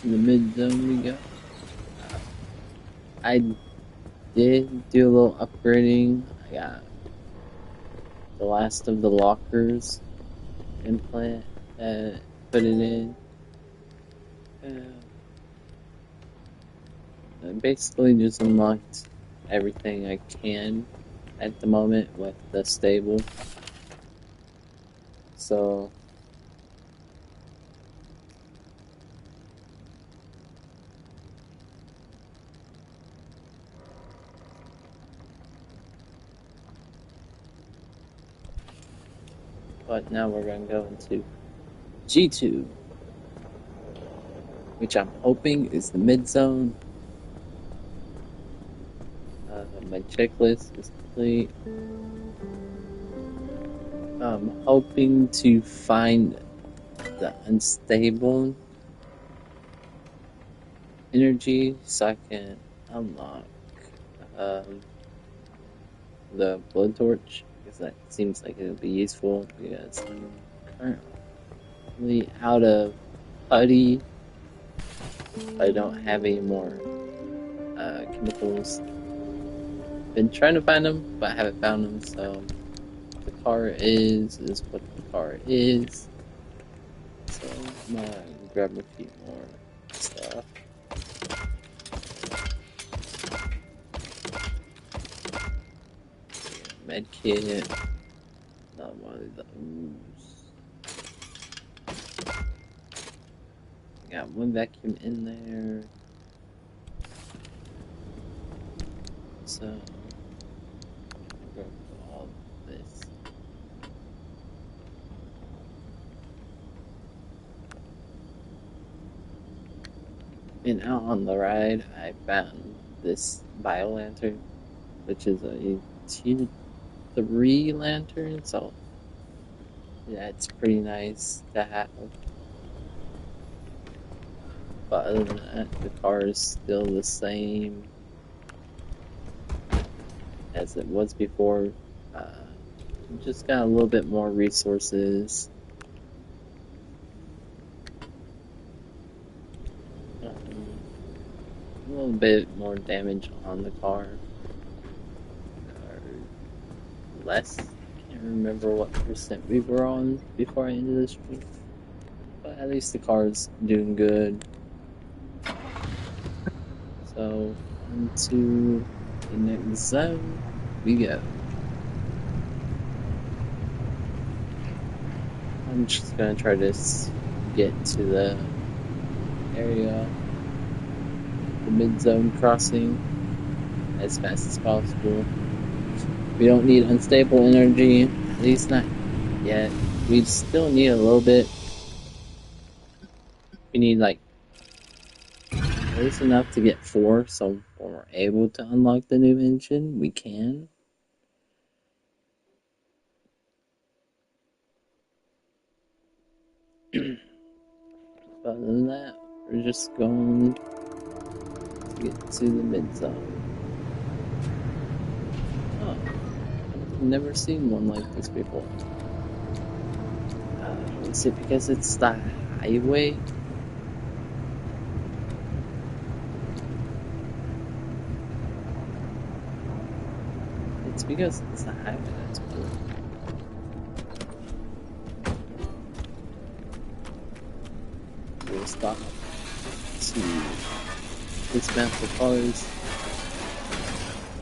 To the mid zone we go. I did do a little upgrading. I got the last of the lockers implant put it in. I basically just unlocked everything I can at the moment with the stable. So but now we're gonna go into G2, which I'm hoping is the mid zone. My checklist is complete. I'm hoping to find the unstable energy so I can unlock the blowtorch, because that seems like it would be useful, because I'm currently out of putty. I don't have any more chemicals. Been trying to find them, but I haven't found them, so the car is what the car is. So I'm gonna grab a few more stuff. Medkit. Not one of those. Got one vacuum in there. So grab all this. And out on the ride, I found this bio lantern, which is a tier 3 lantern, so yeah, it's pretty nice to have. But other than that, the car is still the same as it was before. Just got a little bit more resources. A little bit more damage on the car. Or less. I can't remember what percent we were on before I ended the stream. But at least the car's doing good. So, into the next zone we go. I'm just gonna try to get to the area, the mid-zone crossing, as fast as possible. We don't need unstable energy, at least not yet. We still need a little bit. We need like at least enough to get 4, so when we're able to unlock the new engine, we can. But other than that, we're just going to get to the mid-zone. Oh, I've never seen one like this before. Is it because it's the highway? It's because it's the highway, that's cool. We'll stop to dismantle cars,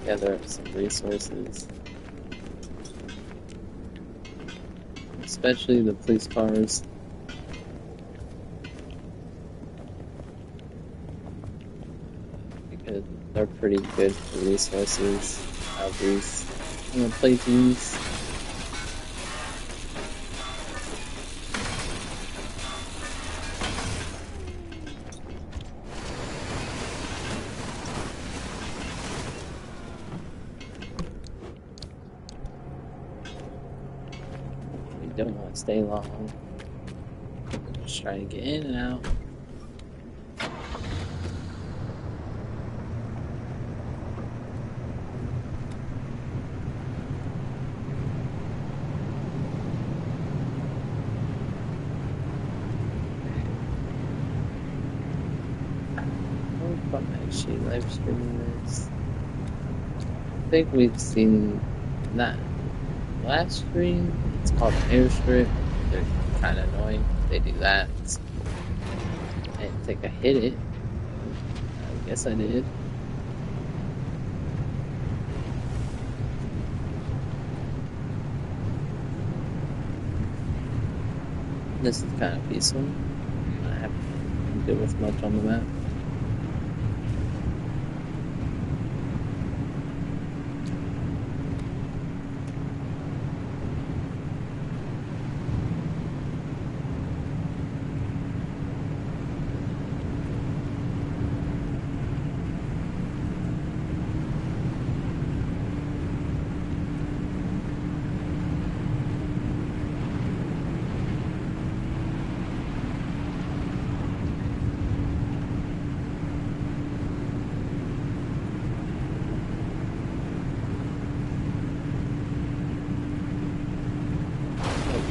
gather up some resources, especially the police cars. Because they're pretty good for resources, at least in the playthroughs. We don't want to stay long. Just trying to get in and out. she live streaming this. I think we've seen that last stream. It's called Airstrip. They're kind of annoying. They do that. I didn't think I hit it. I guess I did. This is kind of peaceful. I haven't dealt with much on the map.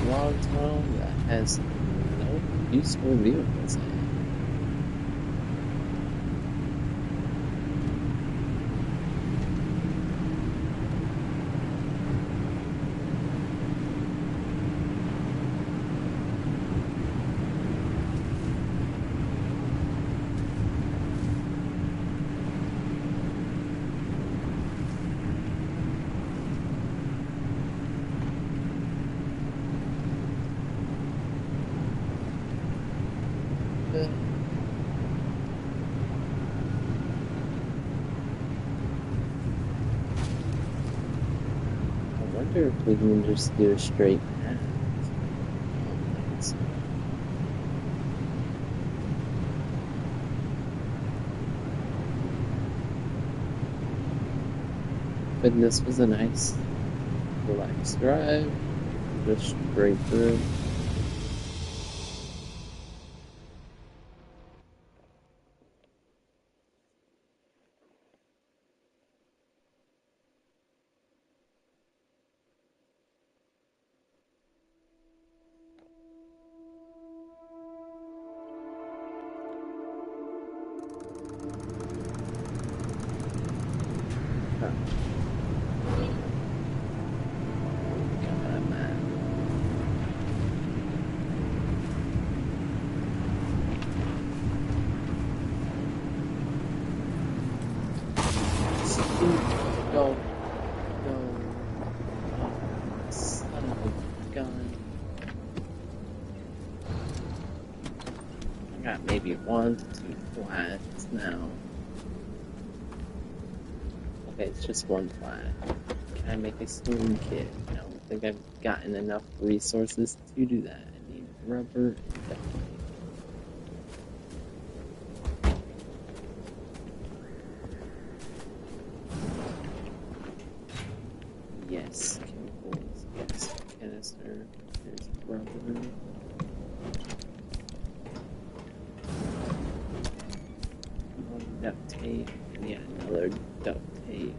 Log tunnel that has no useful vehicles in it. I wonder if we can just do a straight path. But this was a nice, relaxed drive, just straight through. Go. Oh, son of a gun. I got maybe 1 to 2 flats now. Okay, it's just 1 flat. Can I make a swim kit? I don't think I've gotten enough resources to do that. I need rubber and duct tape. Yes, chemicals, yes, canister, there's rubber. One duct tape, and yeah, another duct tape.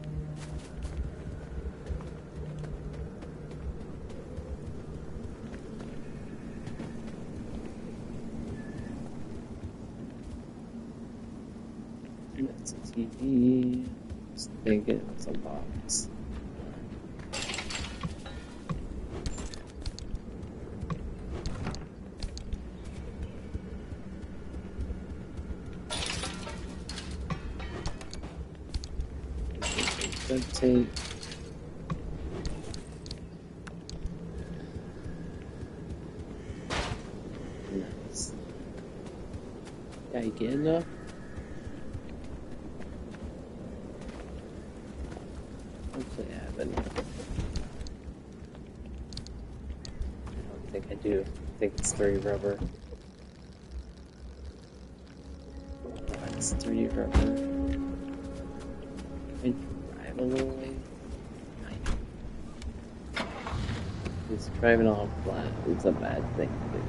And that's a TV. Just think it's a box. Duct tape. Nice. Yeah, you get enough? Hopefully I have enough. I don't think I do. I think it's 3 rubber. That's 3 rubber. I drive a little way. Because driving on flat is a bad thing to do.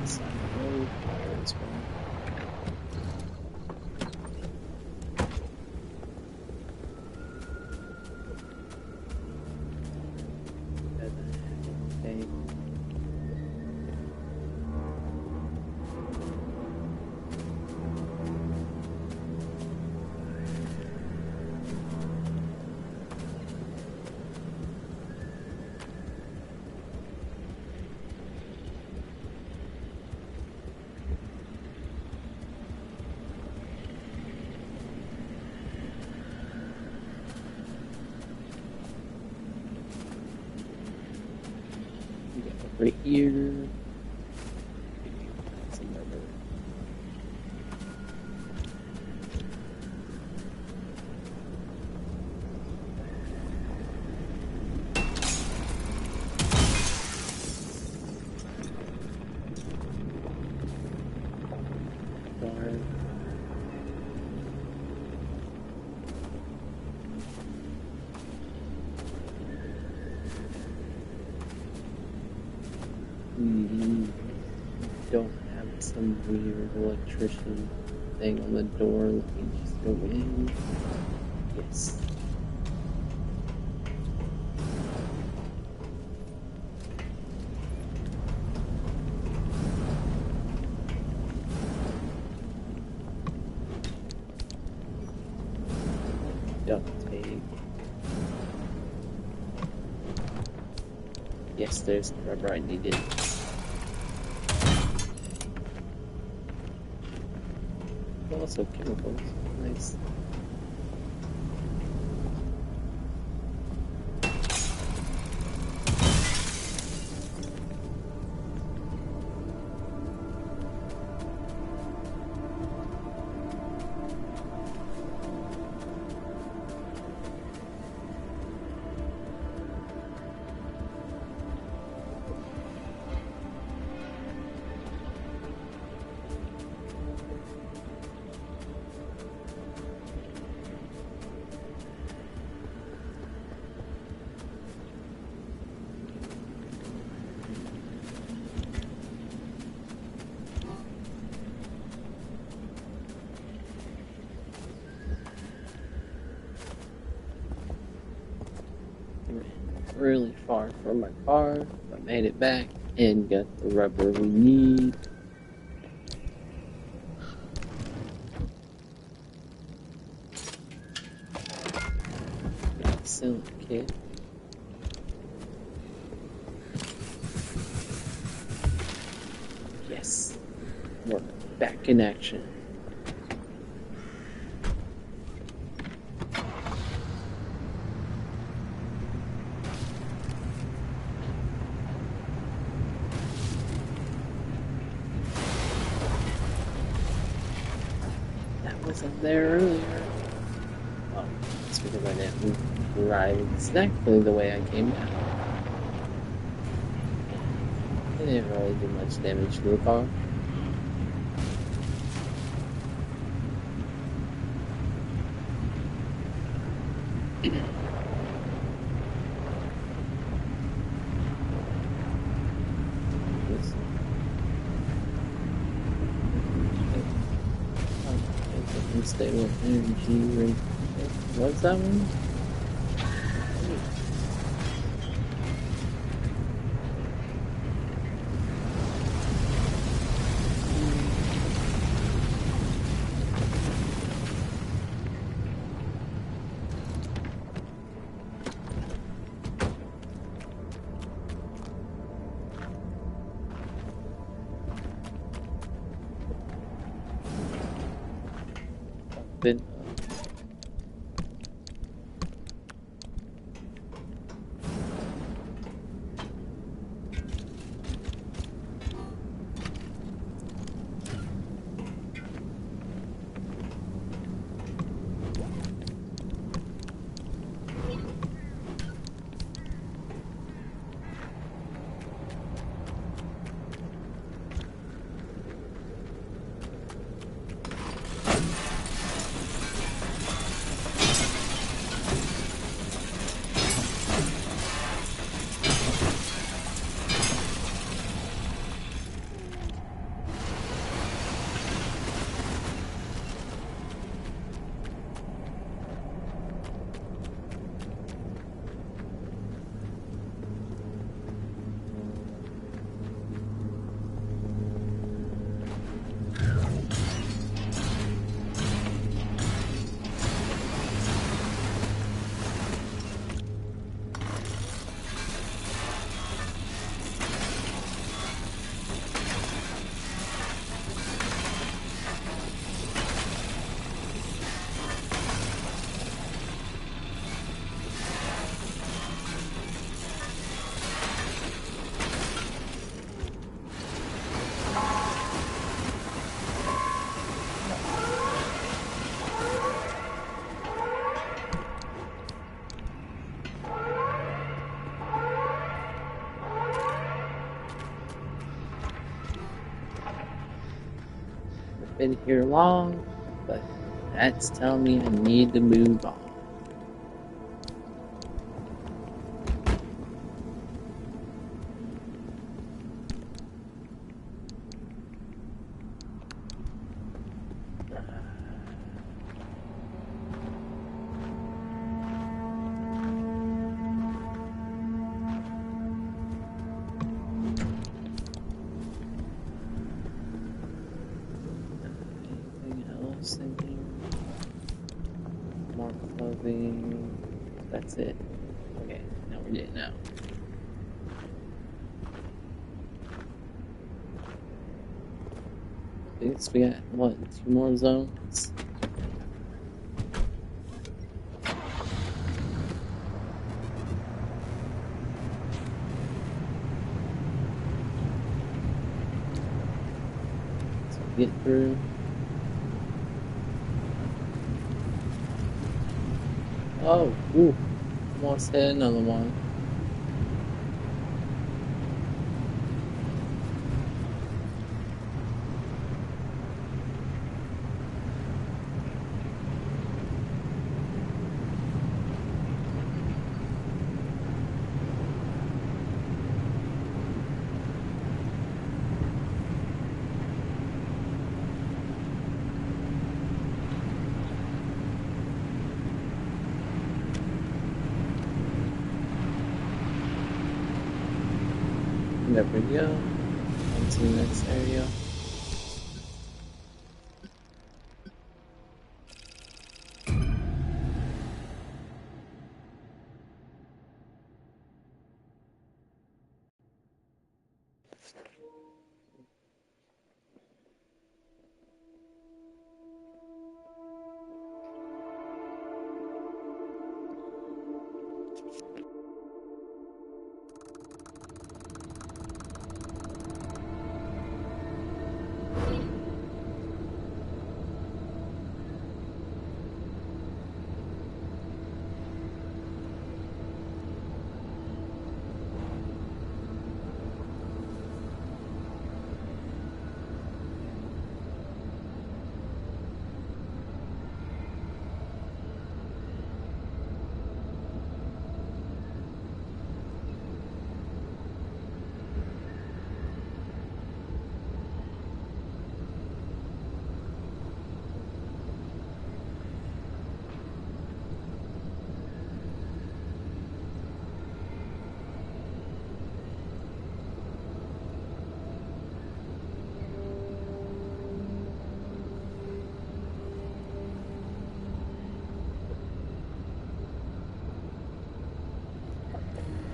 This side of the road, as well. right here. Some rubber. Darn. Don't have some weird electrician thing on the door. Let me just go in. Yes. Duct tape. Yes, there's the rubber I needed. Also chemicals. Nice. Really far from my car, but made it back and got the rubber we need. Got the cylinder kit. Yes, we're back in action. Wasn't there earlier. Oh, it's because I didn't drive exactly the way I came down. It didn't really do much damage to the car. Unstable energy rate. What's that one? Been been here long, but that's telling me I need to move on. In here. More clothing. That's it. Okay, now we're getting out. I guess we got, what, 2 more zones? So get through. Oh, ooh, almost hit another one. There we go. On to the next area.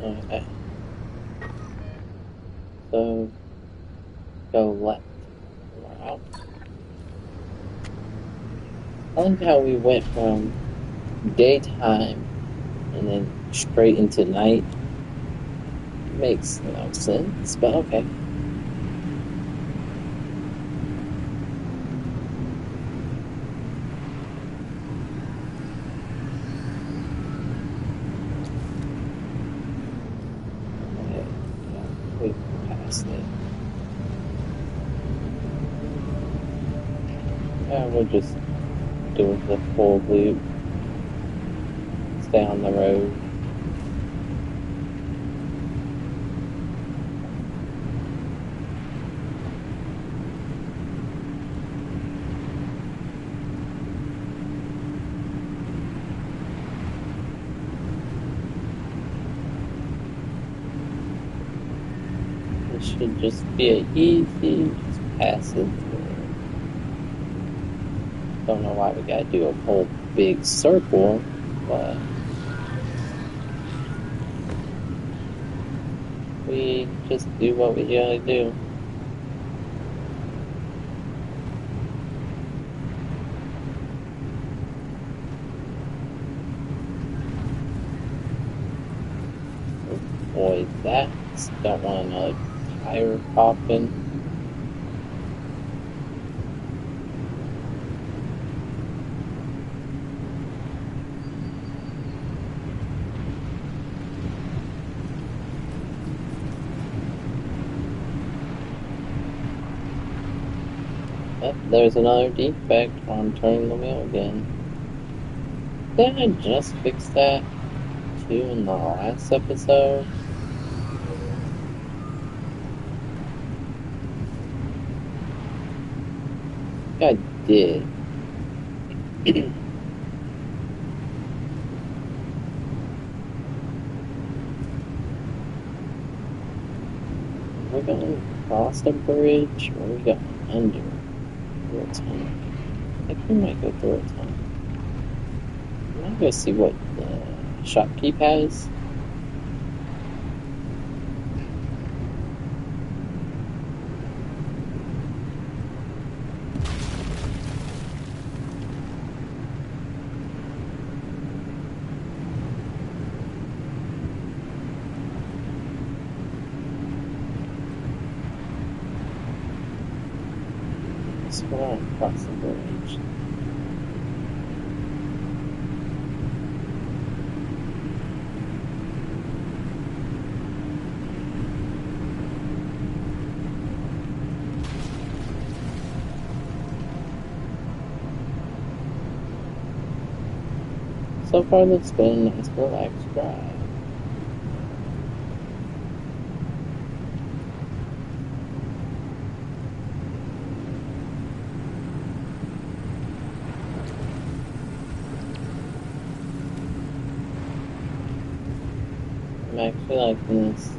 Okay. So, go left. Wow. I like how we went from daytime and then straight into night. Makes no sense, but okay. Okay, yeah, we passed it. Yeah, we'll just do the full loop. Stay on the road. It should just be an easy, just pass it through. Don't know why we gotta do a whole big circle, but we just do what we gotta do. Avoid that. Don't want another tire popping. Yep, there's another defect on turning the wheel again. Didn't I just fix that too in the last episode? I did. We're going across the bridge, or we going under through a tunnel? I think we might go through a tunnel. I'm gonna go see what the shopkeep has. Let's go across the bridge. So far, it's been a nice, relaxed drive. I'm actually liking this.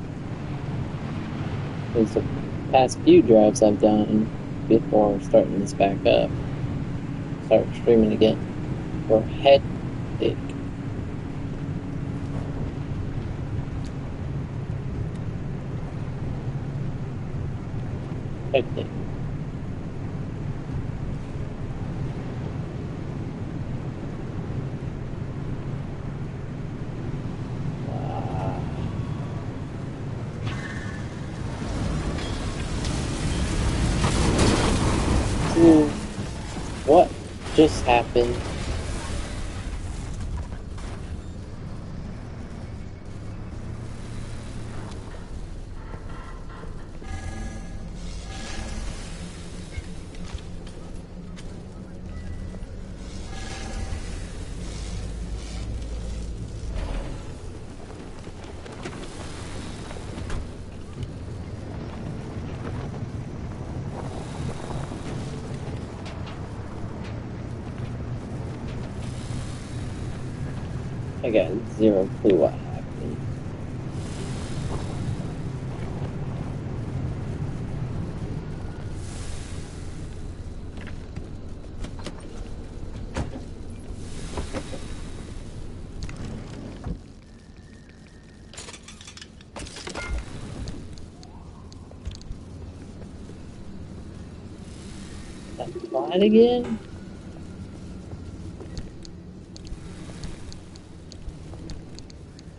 Because the past few drives I've done before starting this back up, start streaming again, were hectic. Hectic. Dude, what just happened? I got zero clue what happened. That flight again?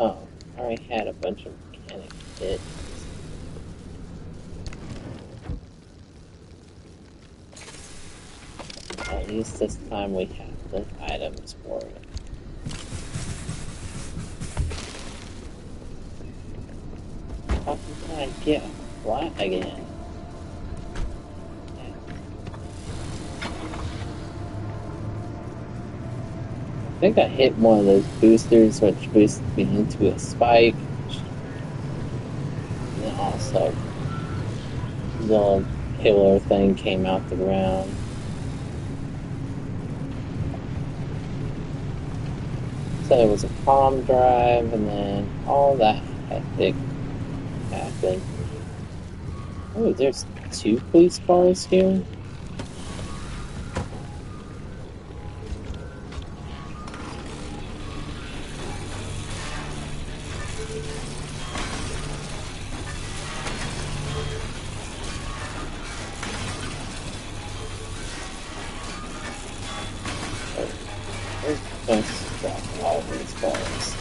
Oh, I already had a bunch of mechanic kits. At least this time we have the items for it. How did I get flat again? I think I hit one of those boosters, which boosted me into a spike. And then also, the pillar thing came out the ground. So it was a palm drive, and then all that hectic happened. Oh, there's 2 police cars here? Let's drop all these cars.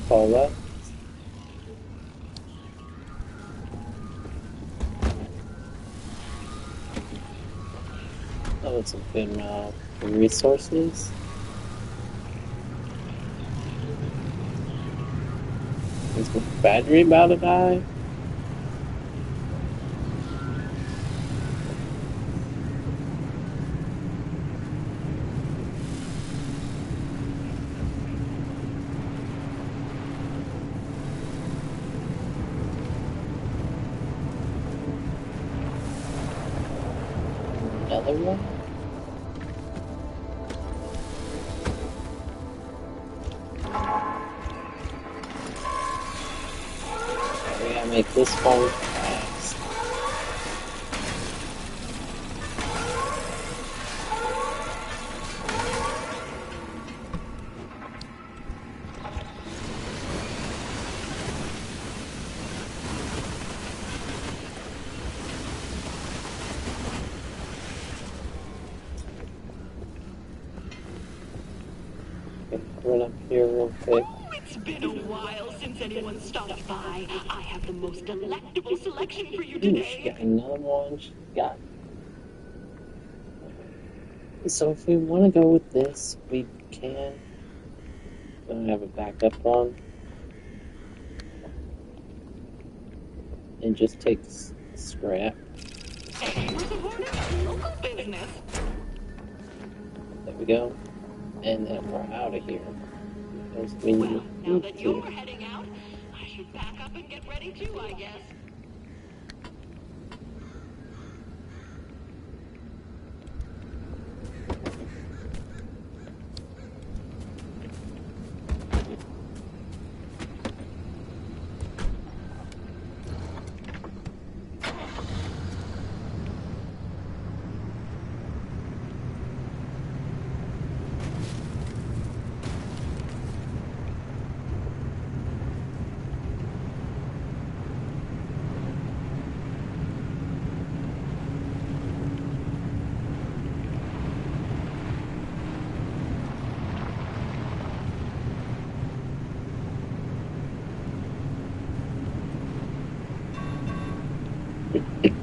Paula. Oh, it's a good amount of resources. Is my battery about to die? Another one? We gotta make this one fast. Okay, run up here real quick. It's been a while since anyone stopped by. I have the most delectable selection for you Ooh, she today. got another one. She got. So if we want to go with this, we can. Don't have a backup on. And just take scrap. We're supporting local business. There we go. And then we're out of here. Because we Well, now need that to. you're heading out, I should pack up and get ready too, I guess.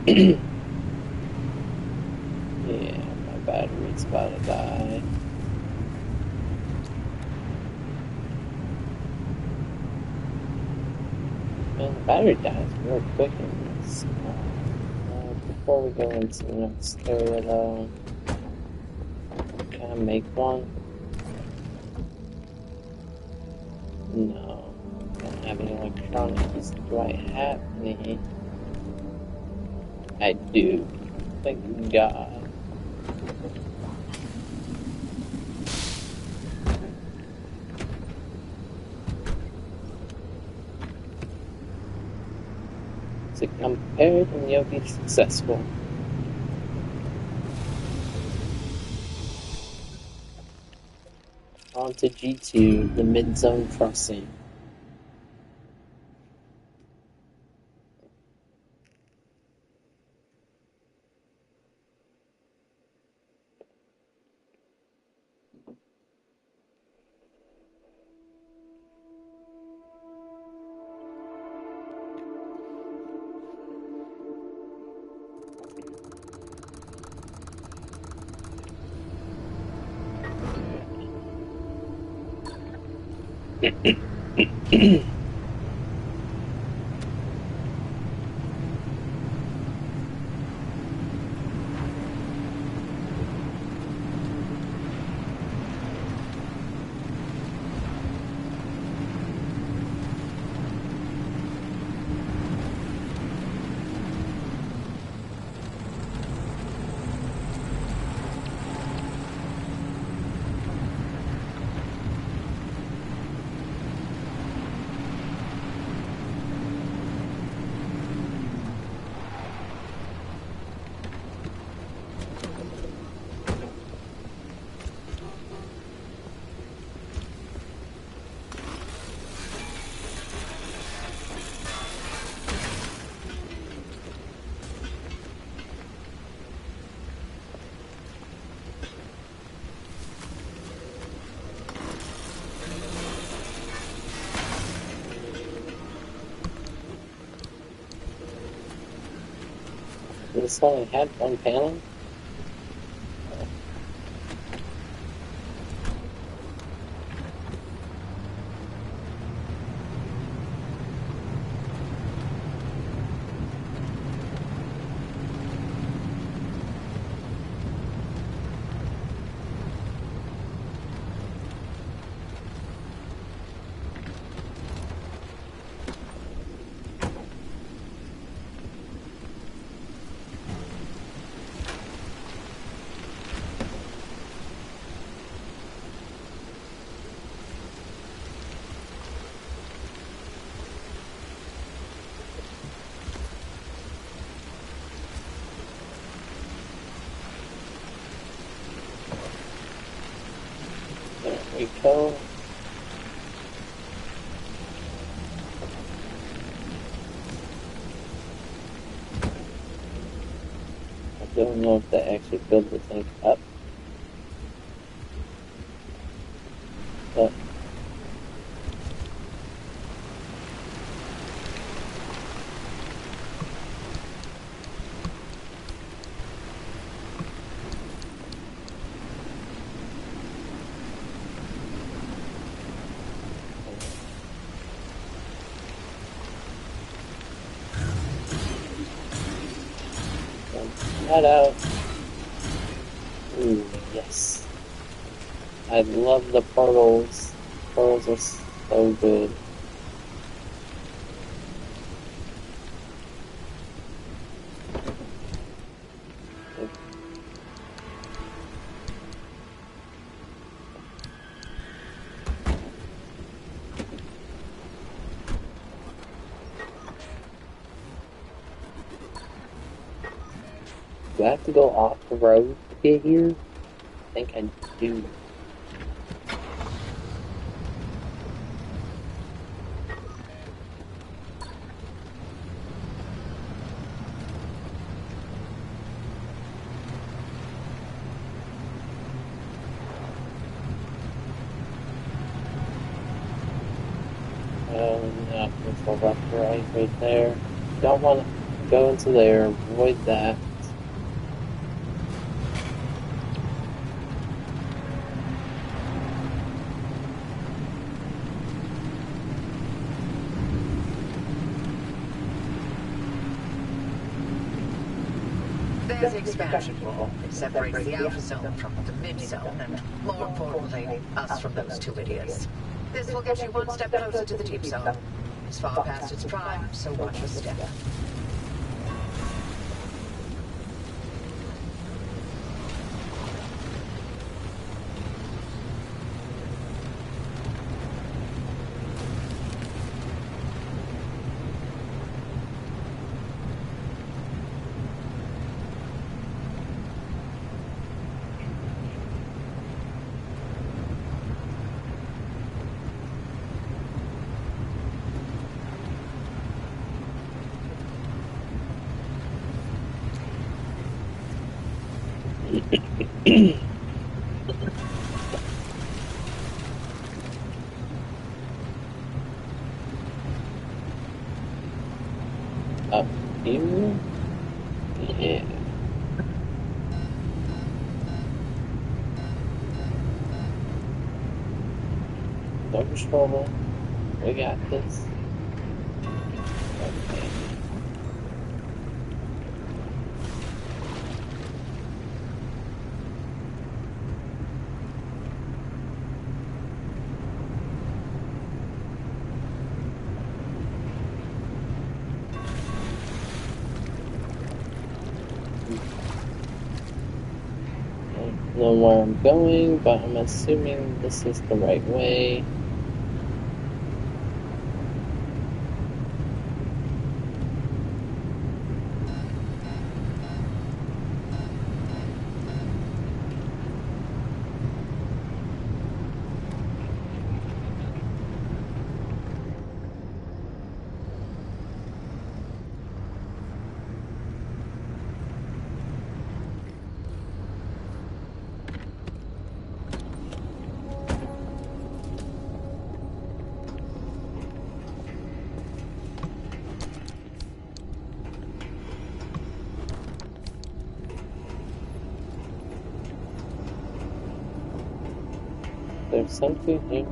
Yeah, my battery's about to die. Man, the battery dies real quick in this. Before we go into the next area, though, can I make one? No, I don't have any electronics. Do I have any? I do. Thank God. So I'm prepared and you'll be successful. On to G2, the mid-zone crossing. This only had one panel? There we go. I don't know if they actually filled the tank up. But head out. Ooh, yes. I love the portals. Portals are so good. Do I have to go off the road to get here? I think I do. Yeah, there's a left right there. Don't want to go into there. Avoid that. There's the expansion wall. It separates the outer zone from the mid-zone, and more importantly, us from those two idiots. This will get you one step closer to the deep zone. It's far past its prime, so watch your step. Up here? Yeah. No trouble. We got this. Okay. I don't know where I'm going, but I'm assuming this is the right way. something here.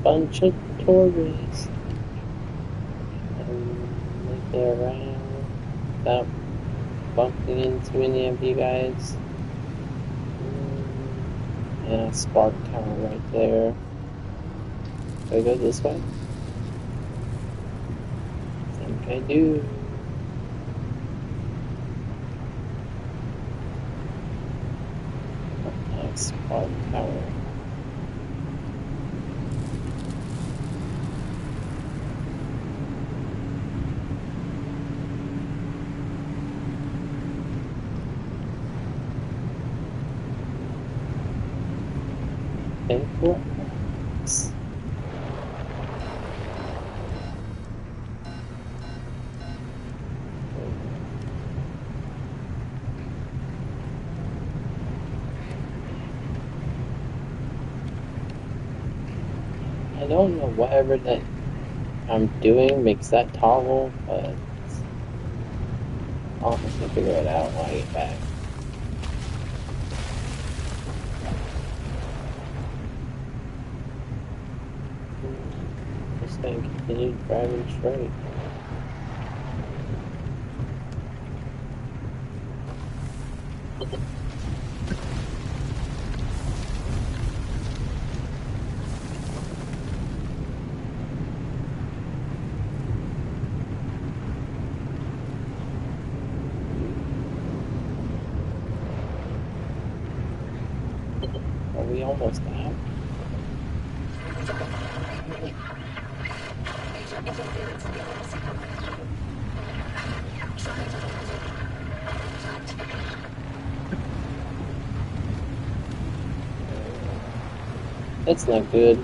Bunch of tourists making around without bumping into any of you guys. And a spark tower right there. Do I go this way? I think I do. A spark tower. I don't know whatever that I'm doing makes that toggle, but I'll have to figure it out when I get back. Just gonna continue driving straight. Are we almost out? That's not good.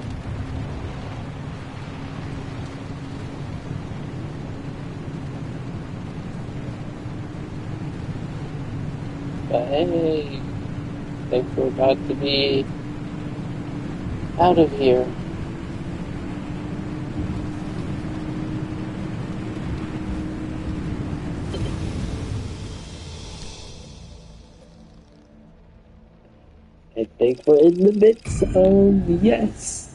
But hey, I think we're about to be out of here. I think we're in the mid zone. Yes.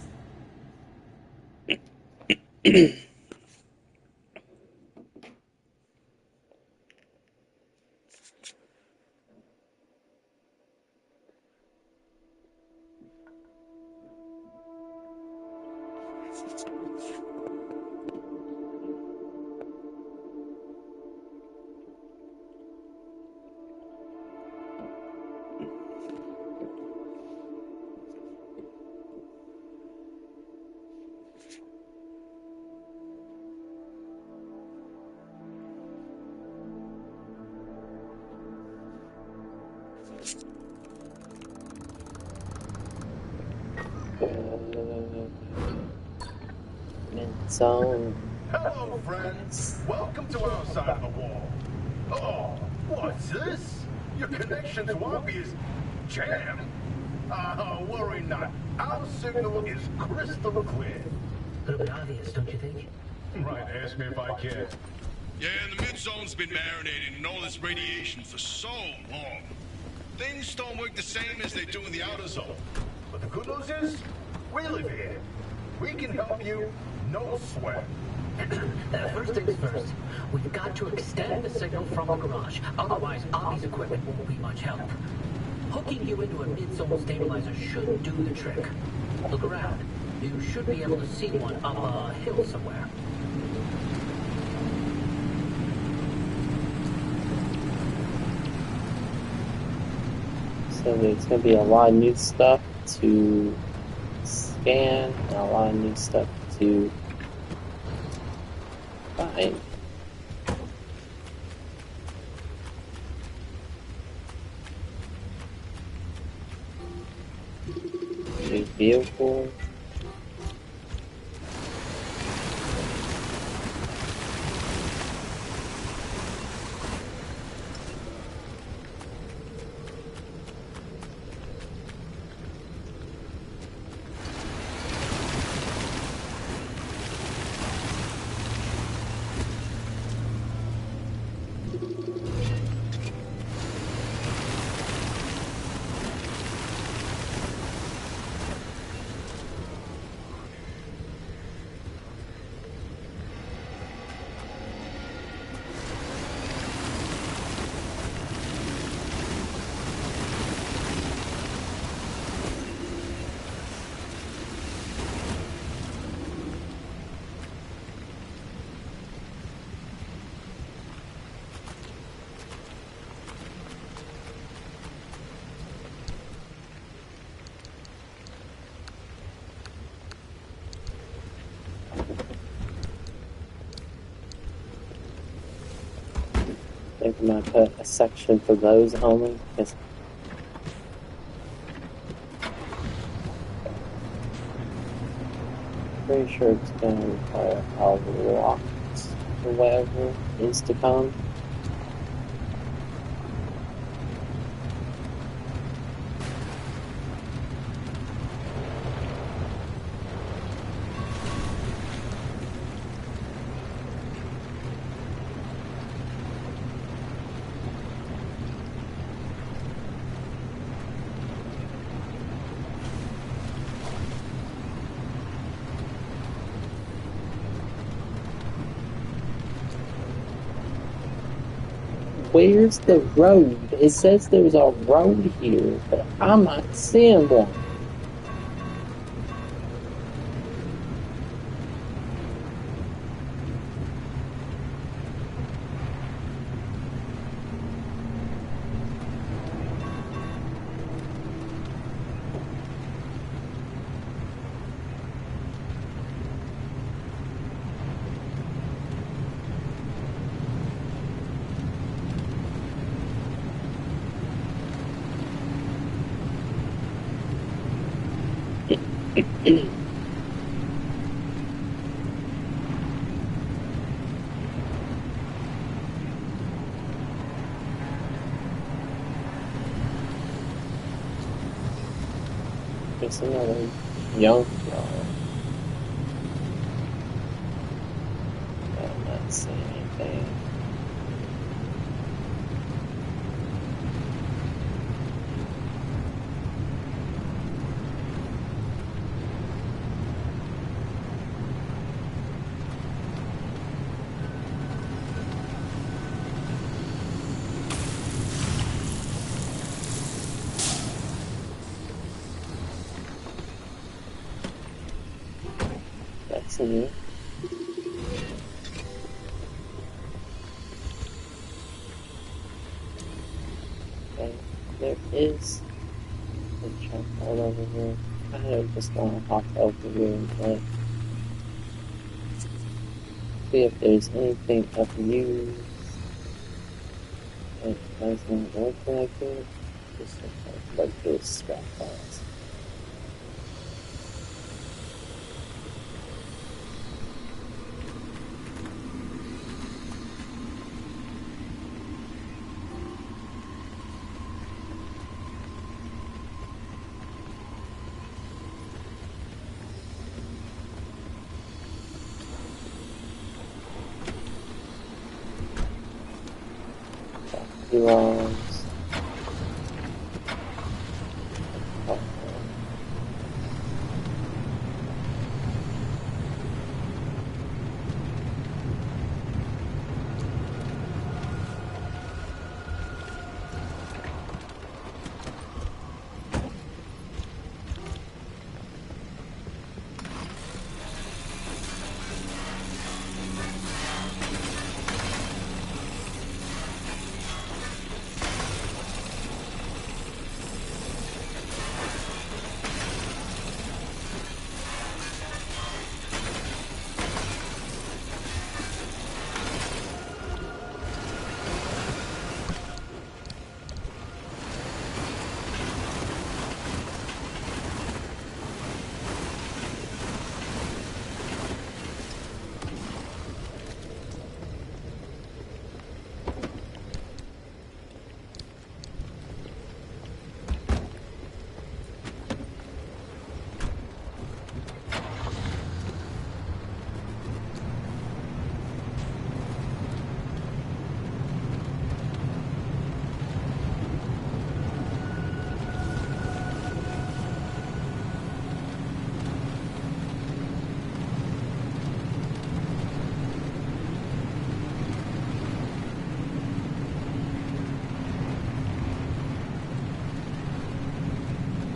Mid-zone. Hello, friends. Welcome to our side of the wall. Oh, what's this? Your connection to Wabi is jammed. Worry not. Our signal is crystal clear. A little bit obvious, don't you think? Right, ask me if I can. Yeah, the mid-zone's been marinating in all this radiation for so long. Things don't work the same as they do in the outer zone. But the good news is, we live here. We can help you, no sweat. First things first, we've got to extend the signal from the garage. Otherwise, Ollie's equipment won't be much help. Hooking you into a mid-zone stabilizer should do the trick. Look around. You should be able to see one up a hill somewhere. So there's going to be a lot of new stuff to scan and a lot of new stuff to find. New vehicle. think I'm gonna put a section for those only, because I'm pretty sure it's gonna require all the rocks or whatever is to come. Where's the road? It says there's a road here, but I'm not seeing one. It's another junkyard. I'm not seeing anything. That's new. Okay, there is a junkyard over here. I kind just want to hop over here and look. See if there's anything of use. It doesn't look like it. Just looks like this scrap files. Logs.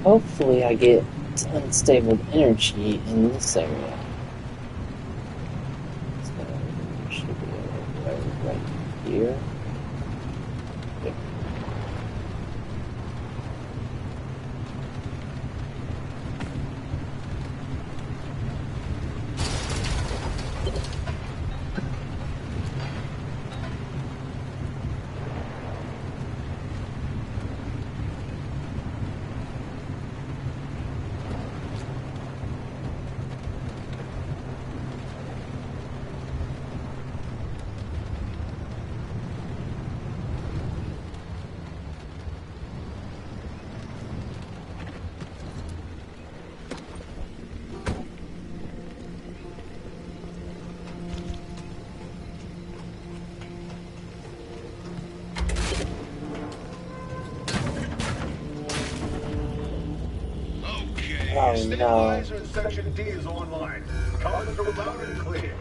Hopefully I get unstable energy in this area. So there should be a road right here. Yep. Oh, Stabilizer in section D is online. Coming through loud and clear.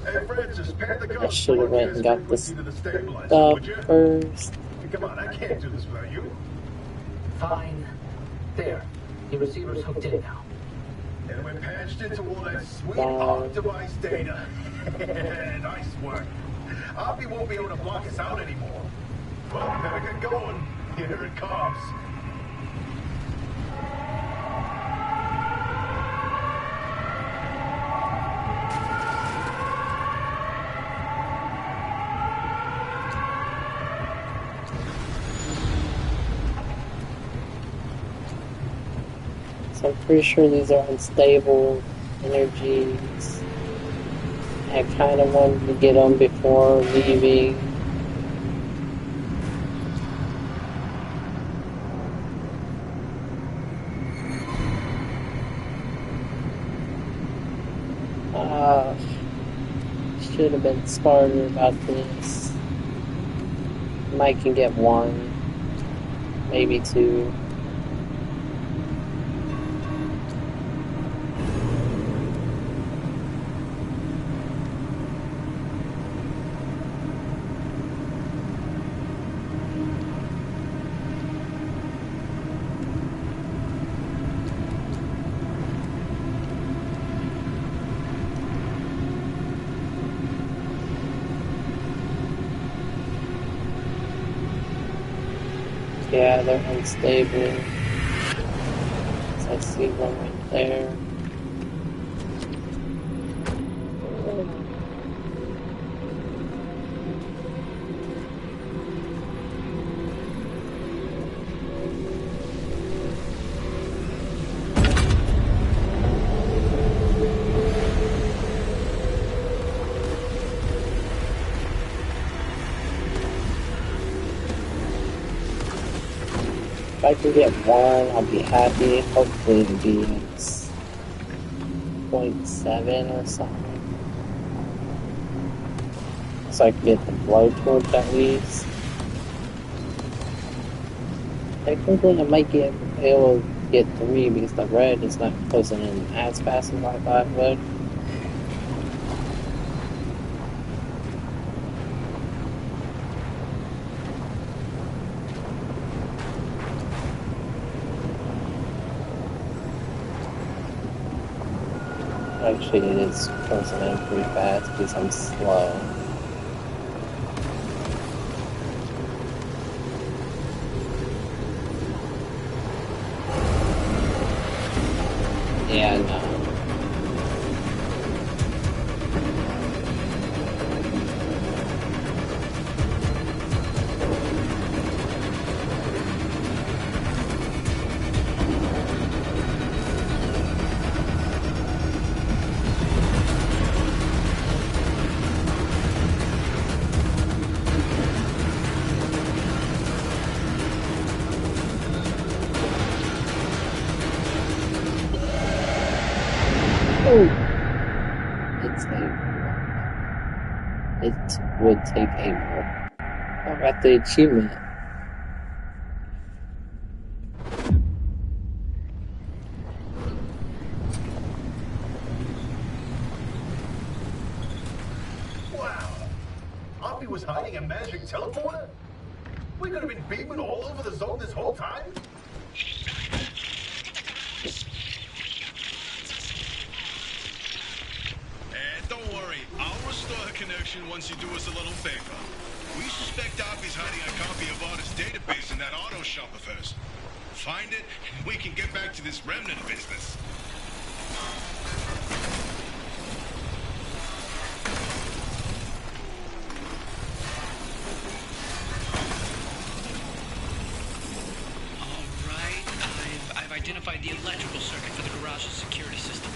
Hey, Francis, pan the I gun. should have went and got the frequency to the stabilizer, stuff would you? first. Come on, I can't do this without you. Fine. There. The receiver's hooked in now. And we're patched into all that sweet Bye. optimized data. Nice work. Oppie won't be able to block us out anymore. Well, better get going. Here it comes. So I'm pretty sure these are unstable energies. I kind of wanted to get them before leaving. Should have been smarter about this. Mike can get one, maybe two. Yeah, they're unstable. So I see one right there. If I can get one, I'll be happy. Hopefully it'll be 0.7 or something. So I can get the blowtorch at least. Technically I might be able to get 3 because the red is not closing in as fast as I thought it would. Actually, it is closing in pretty fast because I'm slow. Yeah, no. It would take a more. I got the achievement. Wow. Oppie was hiding a magic teleporter? We could have been beaming all over the zone this whole time? Don't worry, I'll restore the connection once you do us a little favor. We suspect Oppie's hiding a copy of Artist's database in that auto shop of hers. Find it, and we can get back to this remnant business. All right, I've identified the electrical circuit for the garage's security system.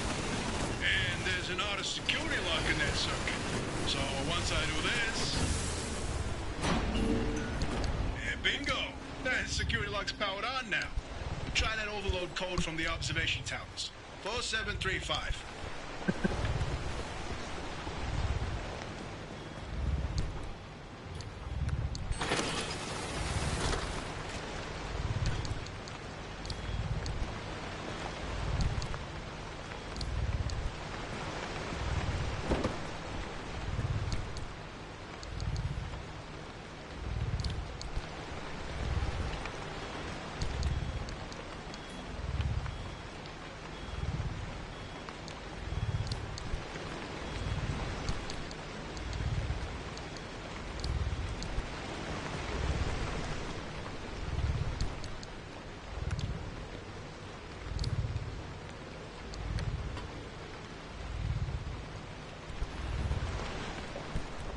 And there's an Artist security lock in that circuit. So once I do this... And bingo! That security lock's powered on now. Try that overload code from the observation towers. 4735.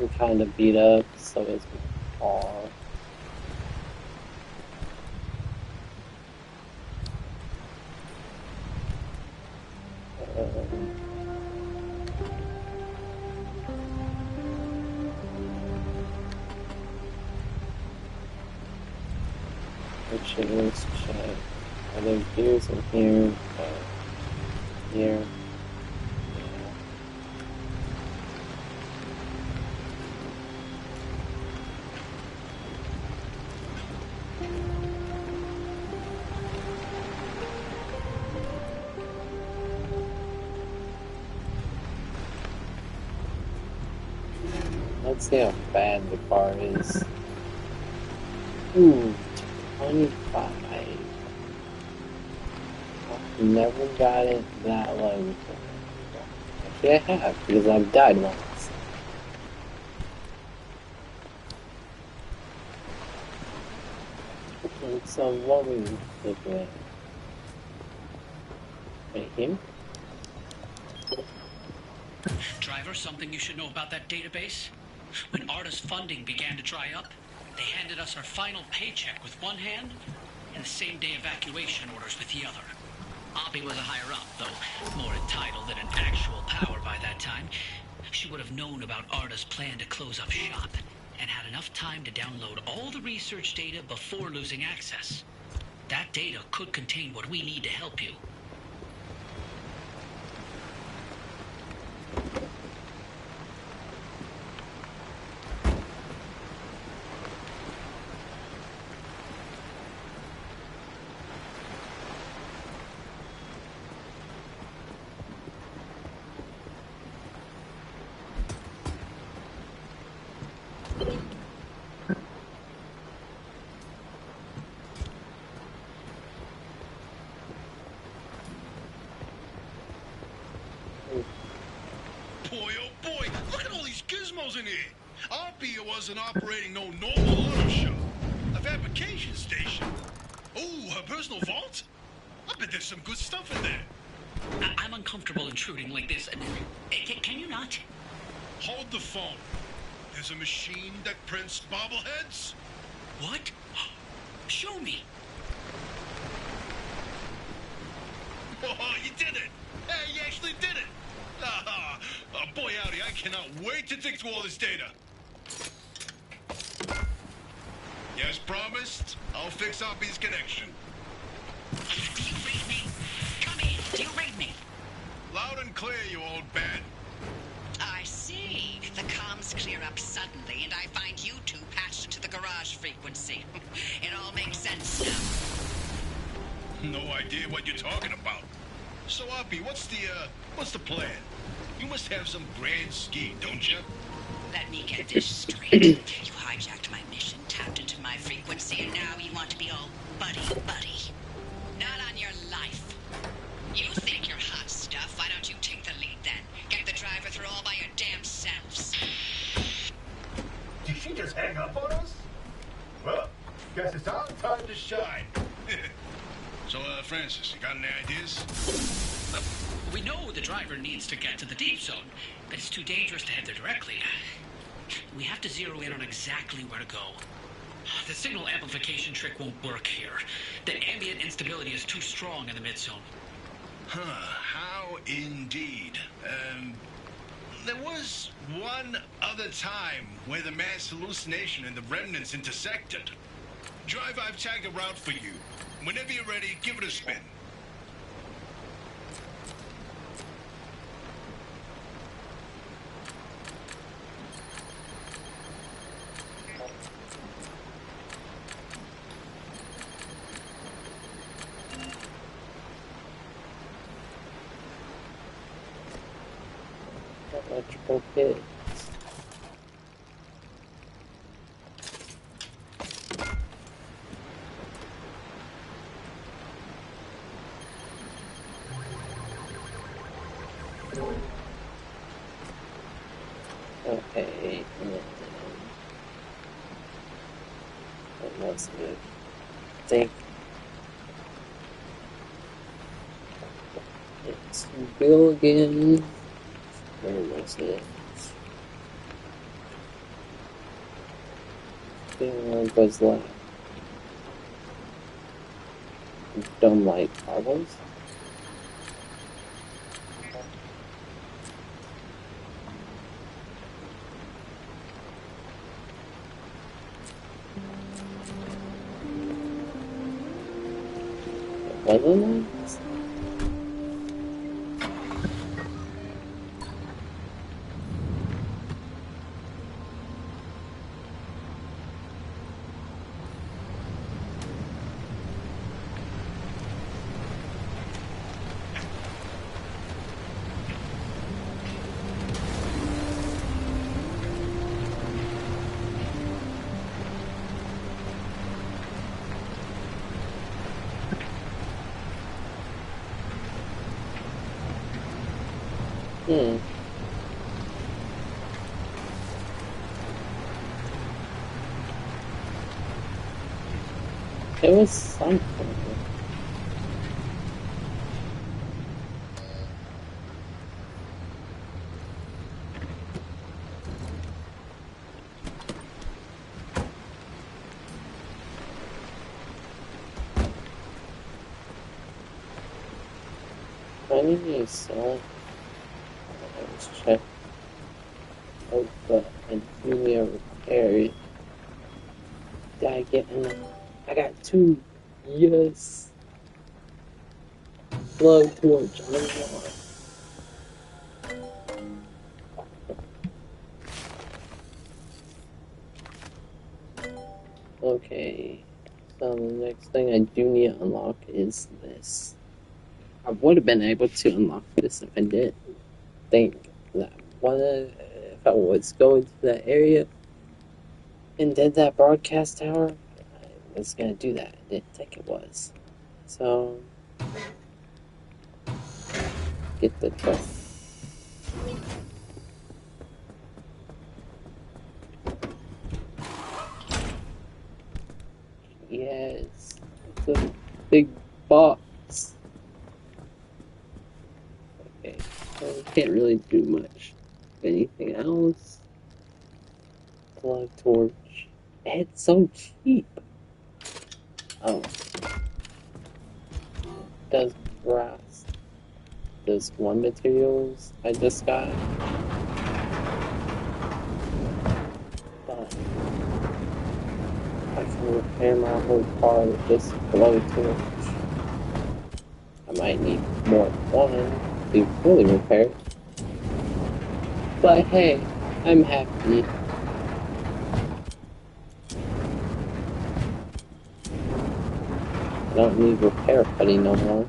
I'm kind of beat up, so it's all. Actually, let's check. Are there gears in here? Here. Let's see how bad the car is. Ooh, 25. I've never got it that low before. Actually, I have, because I've died once. Okay, so what we looking at? Right here? Driver, something you should know about that database? When Arda's funding began to dry up, they handed us our final paycheck with one hand and the same-day evacuation orders with the other. Oppie was a higher-up, though more entitled than an actual power by that time. She would have known about Arda's plan to close up shop and had enough time to download all the research data before losing access. That data could contain what we need to help you. Boy, oh boy, look at all these gizmos in here. Oppie wasn't operating no normal auto shop. A fabrication station. Oh, her personal vault? I bet there's some good stuff in there. I'm uncomfortable intruding like this. Can you not? Hold the phone. There's a machine that prints bobbleheads. What? Show me. Oh, you did it! Hey, you actually did it! Boy, howdy, I cannot wait to dig through all this data. As promised, I'll fix Oppie's connection. Do you read me? Come in. Do you read me? Loud and clear, you old bat. I see. The comms clear up suddenly, and I find you two patched into the garage frequency. It all makes sense now. No idea what you're talking about. So, Oppie, what's the plan? You must have some grand scheme, don't you? Let me get this straight. You hijacked my mission, tapped into my frequency, and now you want to be all buddy-buddy. Not on your life. You think you're hot stuff. Why don't you take the lead then? Get the driver through all by your damn selves. Did she just hang up on us? Well, guess it's our time to shine. So, Francis, you got any ideas? We know the driver needs to get to the deep zone, but it's too dangerous to head there directly. We have to zero in on exactly where to go. The signal amplification trick won't work here. The ambient instability is too strong in the mid-zone. Huh, how indeed. There was one other time where the mass hallucination and the remnants intersected. Drive, I've tagged a route for you. Whenever you're ready, give it a spin. Electrical kit. Okay, and then that's good. I think it's Bill again. Where was it? There was like dome light bubbles. Weather lights? Hmm. It was something. I need to sell. Let's check. Oh, but I do need a repair. Did I get enough? I got 2. Yes. Blow torch unlocked. Okay. So the next thing I do need to unlock is this. I would have been able to unlock this if I did think that if I was going to that area and did that broadcast tower, I was gonna do that. I didn't think it was. So get the truck. Yes, it's a big box. Okay, so we can't really do much. Anything else? Plug torch. It's so cheap. Oh, does brass. Those one materials I just got. But I can repair my whole car with this blowtorch. I might need more than one to fully repair it. But hey, I'm happy. I don't need repair putty no more.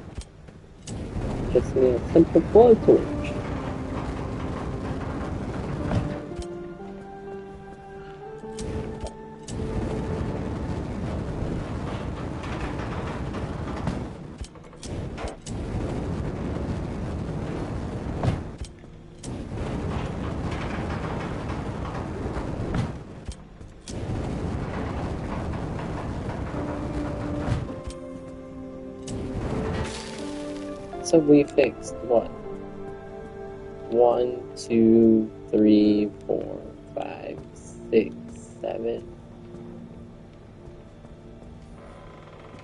Just need a simple blowtorch. So we fixed what? 1, 2, 3, 4, 5, 6, 7,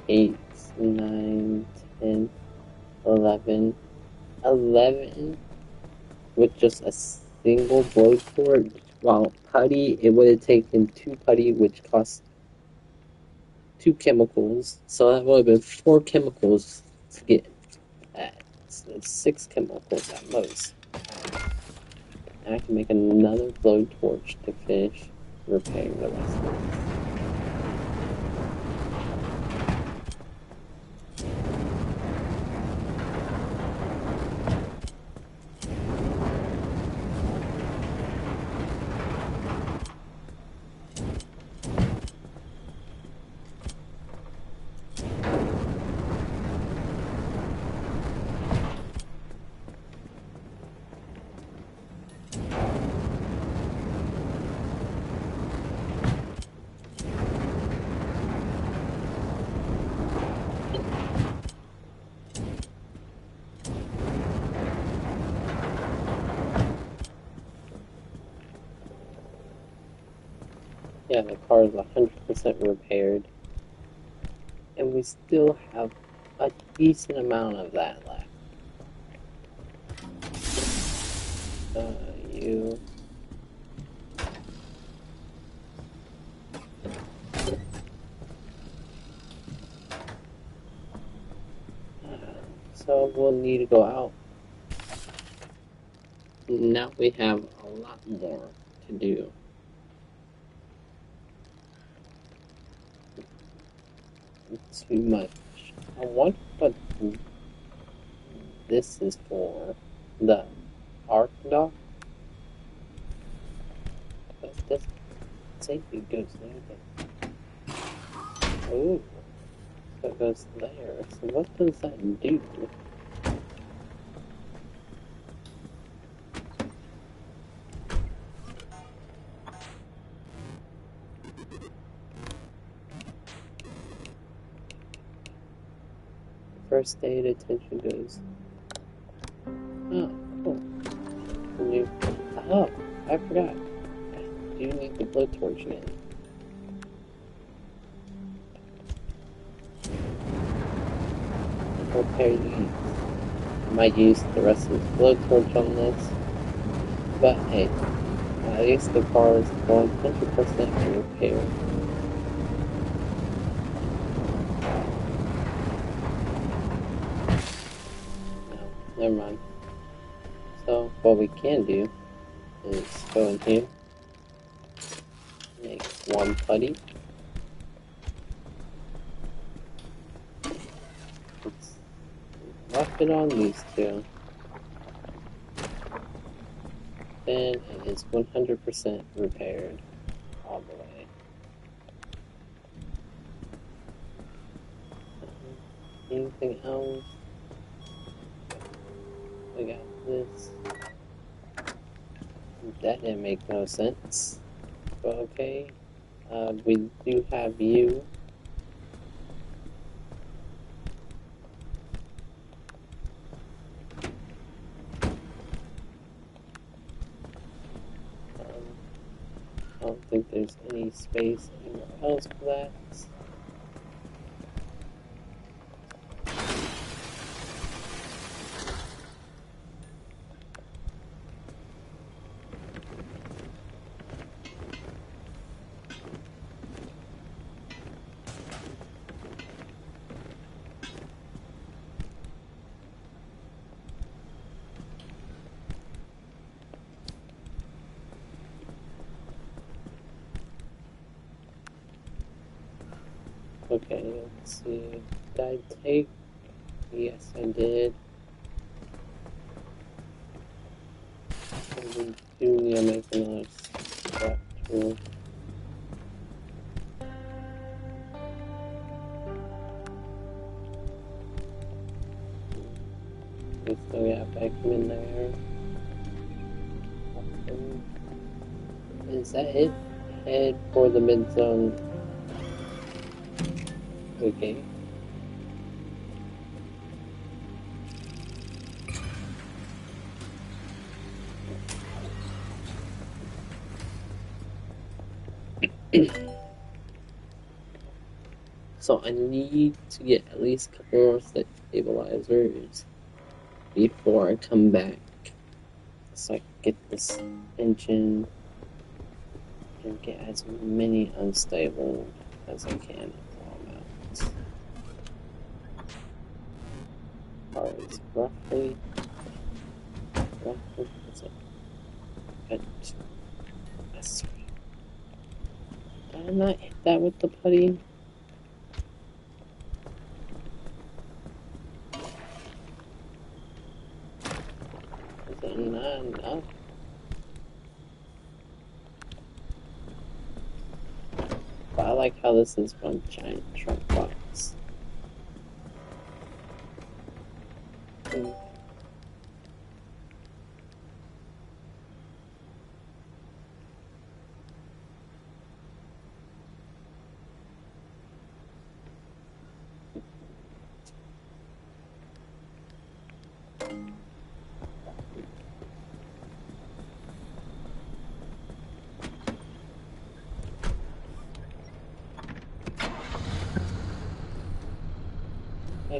8, 9, 10, 11. 11 with just a single blowtorch. While putty, it would have taken 2 putty, which cost 2 chemicals. So that would have been 4 chemicals to get that. So it's 6 chemicals at most. And I can make another blowtorch to finish repairing the rest of it. Yeah, the car is 100% repaired. And we still have a decent amount of that left. You... So we'll need to go out. Now we have a lot more to do. Too much. I wonder what this is for. The arc dock? But this safety goes there. Oh, so it goes there. So what does that do? First aid attention goes. Oh, cool. Oh, I forgot. I do need the blowtorch again. Okay, I might use the rest of the blowtorch on this. But hey, at least the car is 100% repaired. Never mind. So, what we can do is go in here, make one putty. Let's rough it on these two. Then it is 100% repaired all the way. Anything else? We got this. That didn't make no sense. But okay. We do have you. I don't think there's any space anywhere else for that. Okay, let's see. Did I take? Yes, I did. And we do need to make another scrap tool. We still got vacuum in there. Is that it? Head for the mid-zone. Okay. So I need to get at least a couple more stabilizers before I come back. So I can get this engine and get as many unstable as I can. Is roughly, what's it? Did I not hit that with the putty? Is it not enough? But I like how this is one giant trunk box.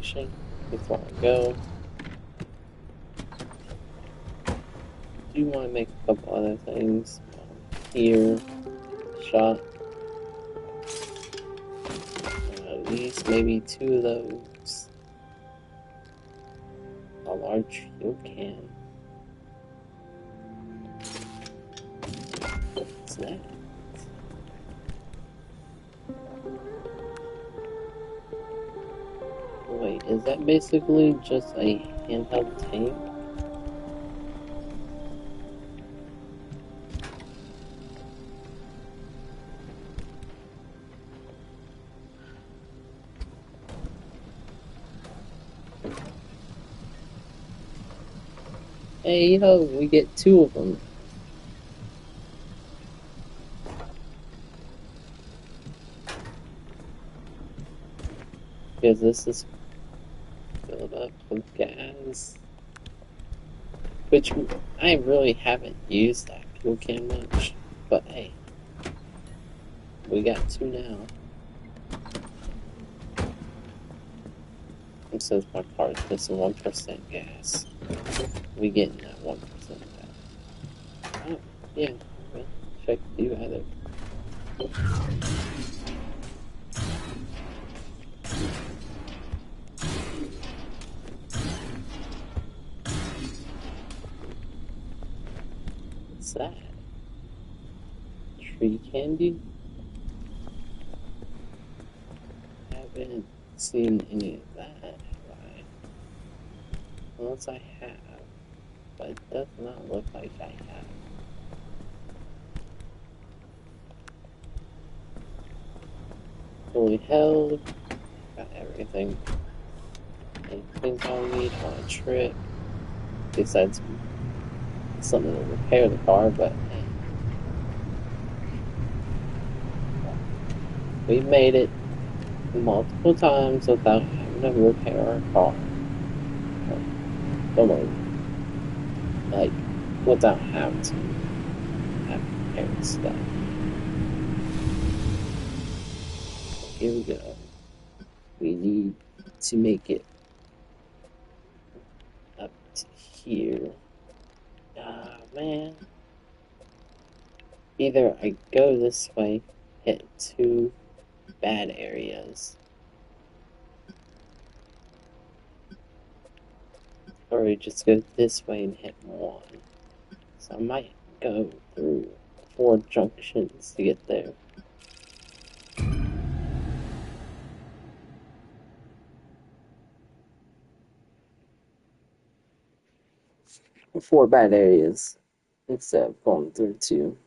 actually, before I go, I do want to make a couple other things. Here, shot. At least maybe 2 of those. A large fuel can. What's that? Wait, is that basically just a handheld tank? Hey yo, we get 2 of them. Because this is filled up with gas. Which I really haven't used that fuel can much. But hey, we got 2 now. And since my car is missing 1% gas, we getting that 1% back. Oh, yeah, well, check you either. What's that? Tree candy? Haven't seen any of that, have I? Unless I have. But it does not look like I have. Fully held. Got everything. Anything I'll need on a trip. Besides something to repair the car, but hey. We made it multiple times without having to repair our car. Don't worry. Like, without having to have repaired stuff. Here we go. We need to make it up to here. Ah, man. Either I go this way, hit 2 bad areas, or we just go this way and hit 1. So I might go through 4 junctions to get there. 4 bad areas instead of going through 2.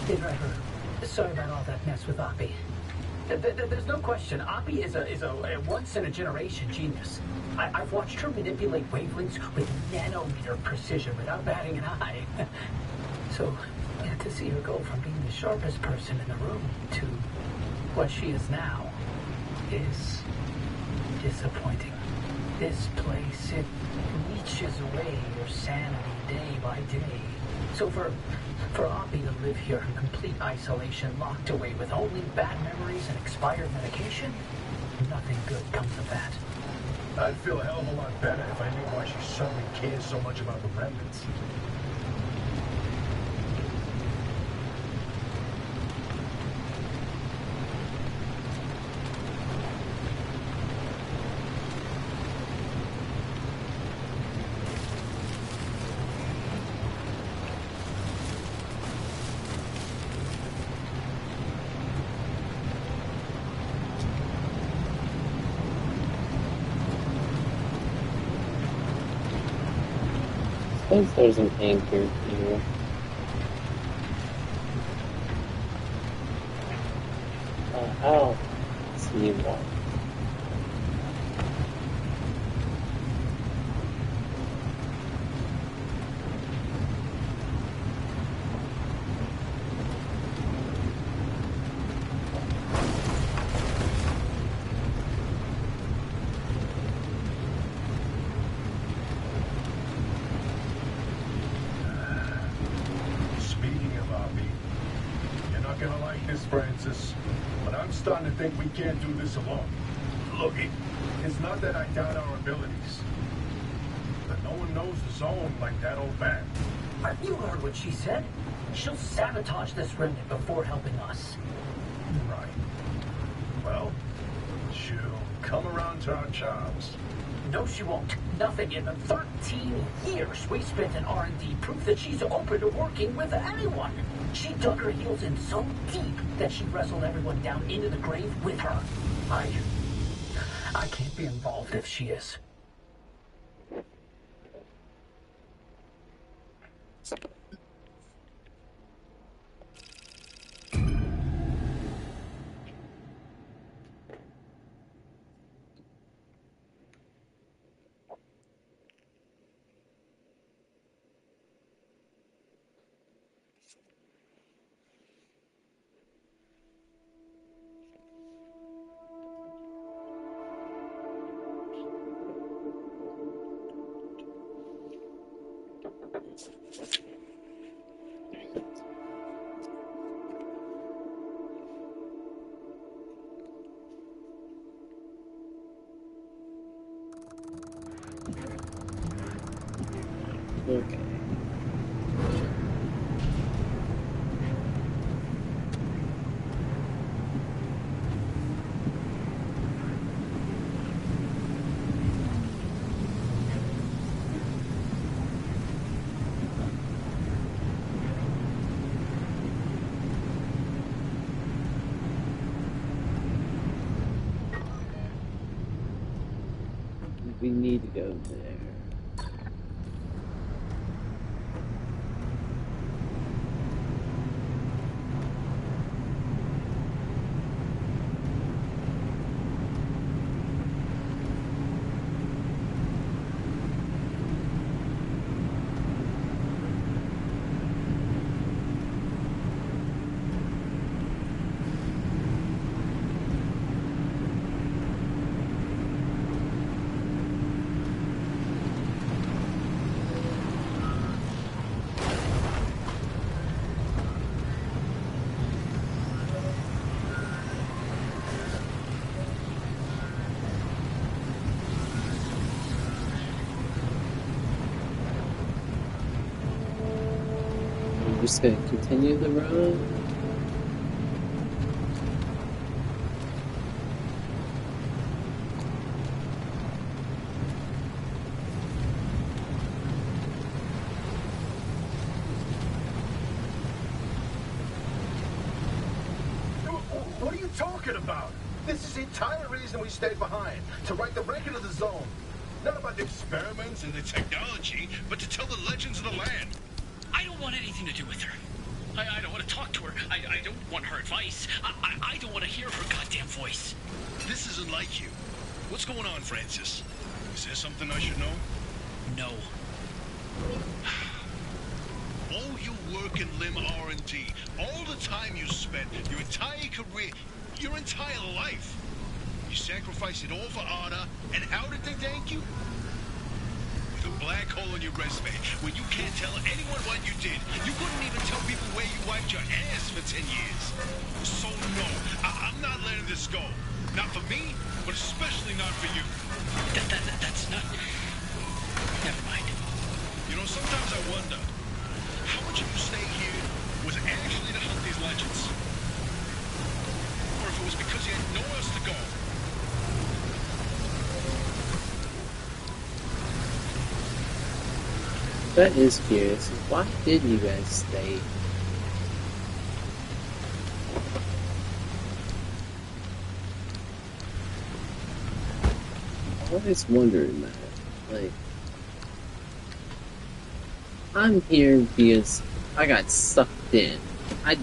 Hey, driver. Sorry about all that mess with Oppie. There's no question, Oppie is a once-in-a-generation genius. I've watched her manipulate wavelengths with nanometer precision without batting an eye. So, yeah, to see her go from being the sharpest person in the room to what she is now is disappointing. This place, it leeches away your sanity day by day. So for Oppie to live here in complete isolation, locked away with only bad memories and expired medication, nothing good comes of that. I'd feel a hell of a lot better if I knew why she suddenly cares so much about the remnants. suppose there's an anchor here. I don't see one. Francis, but I'm starting to think we can't do this alone. Look, it's not that I doubt our abilities, but no one knows the zone like that old man. You heard what she said. She'll sabotage this remnant before helping us. Right. Well, she'll come around to our jobs. No, she won't. Nothing in the 13 years we spent in R&D proof that she's open to working with anyone. She dug her heels in so deep that she wrestled everyone down into the grave with her. I can't be involved if she is. Okay. We need to go there. I'm just going to continue the road. What are you talking about? This is the entire reason we stayed behind, to write the record of the zone. Not about the experiments and the technology, but to tell the legends of the land. I don't want anything to do with her. I don't want to talk to her. I don't want her advice. I don't want to hear her goddamn voice. This isn't like you. What's going on, Francis? Is there something I should know? No. All your work in limb R&D, all the time you spent, your entire career, your entire life. You sacrificed it all for Ada, and how did they thank you? With a black hole in your resume, when you can't tell anyone what you did. You couldn't even tell people where you wiped your ass for 10 years. So no, I'm not letting this go. Not for me, but especially not for you. That's not... Never mind. You know, sometimes I wonder, how much of you staying here was actually to hunt these legends? Or if it was because you had nowhere else to go? That is curious. Why did you guys stay? I always wondered that. Like, I'm here because I got sucked in. I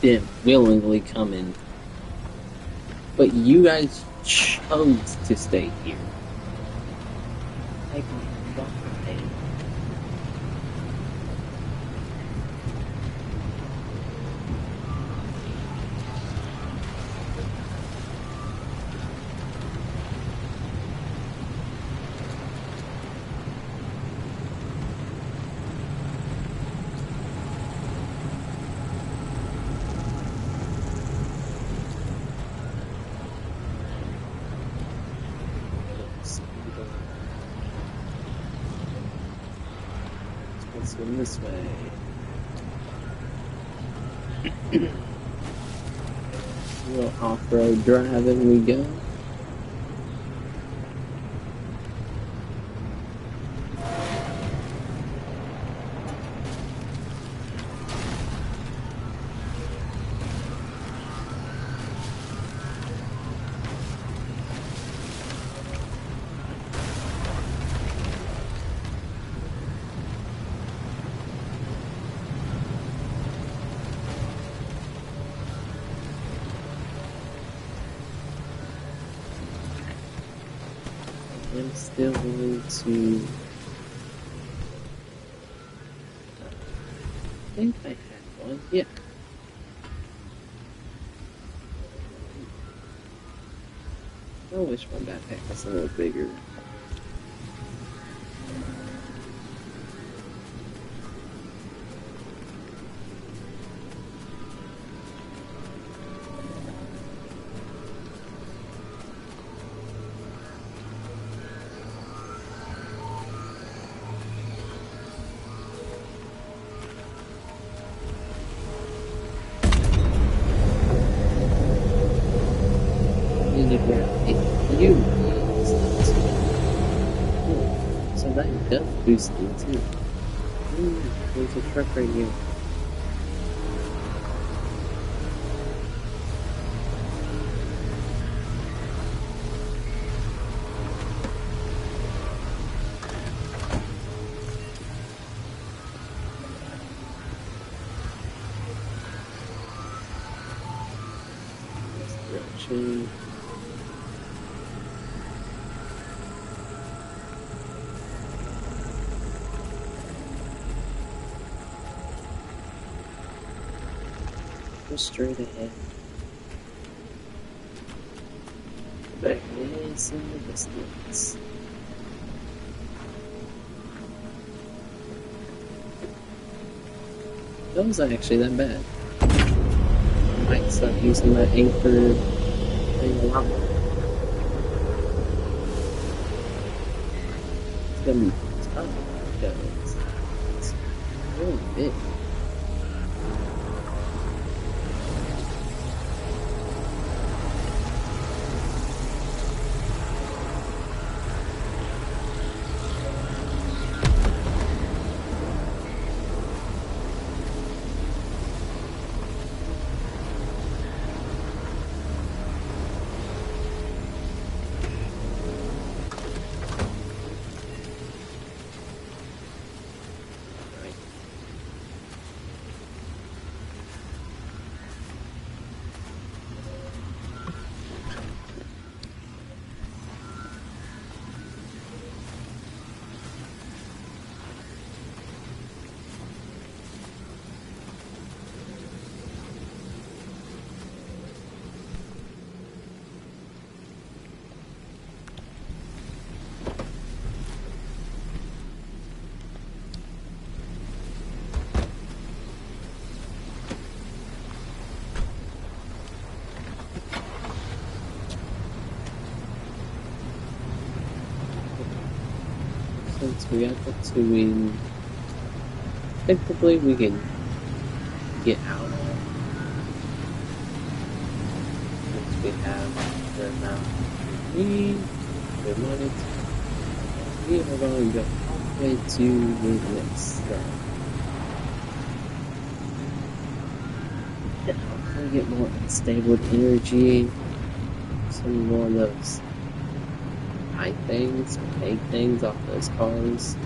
didn't willingly come in. But you guys chose to stay here. Take me why? Let's go this way. A little off-road driving we go. I'm still going to... I think I had one. Yeah. I wish my backpack was a little bigger. So that does boost me too. There's a truck right here. Direction. Straight ahead. Back is in the distance. That wasn't actually that bad. I might start using that anchor thing a lot more. It's gonna be tough because it's really big. Since we got the towing, technically we can get out once we have the amount we need, the money. We are going to go all the way to the next step. And hopefully get more unstable energy, some more of those high things, big things off those cars.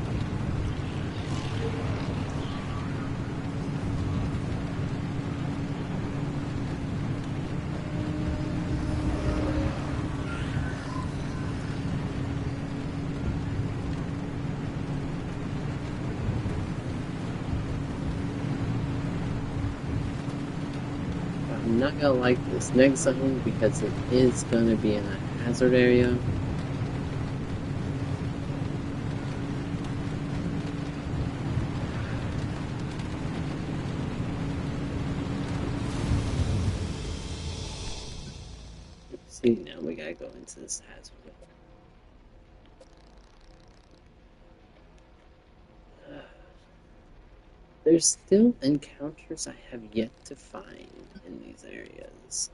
I'm not gonna like this next zone because it is gonna be in a hazard area. See, now we gotta go into this hazard. There's still encounters I have yet to find in these areas.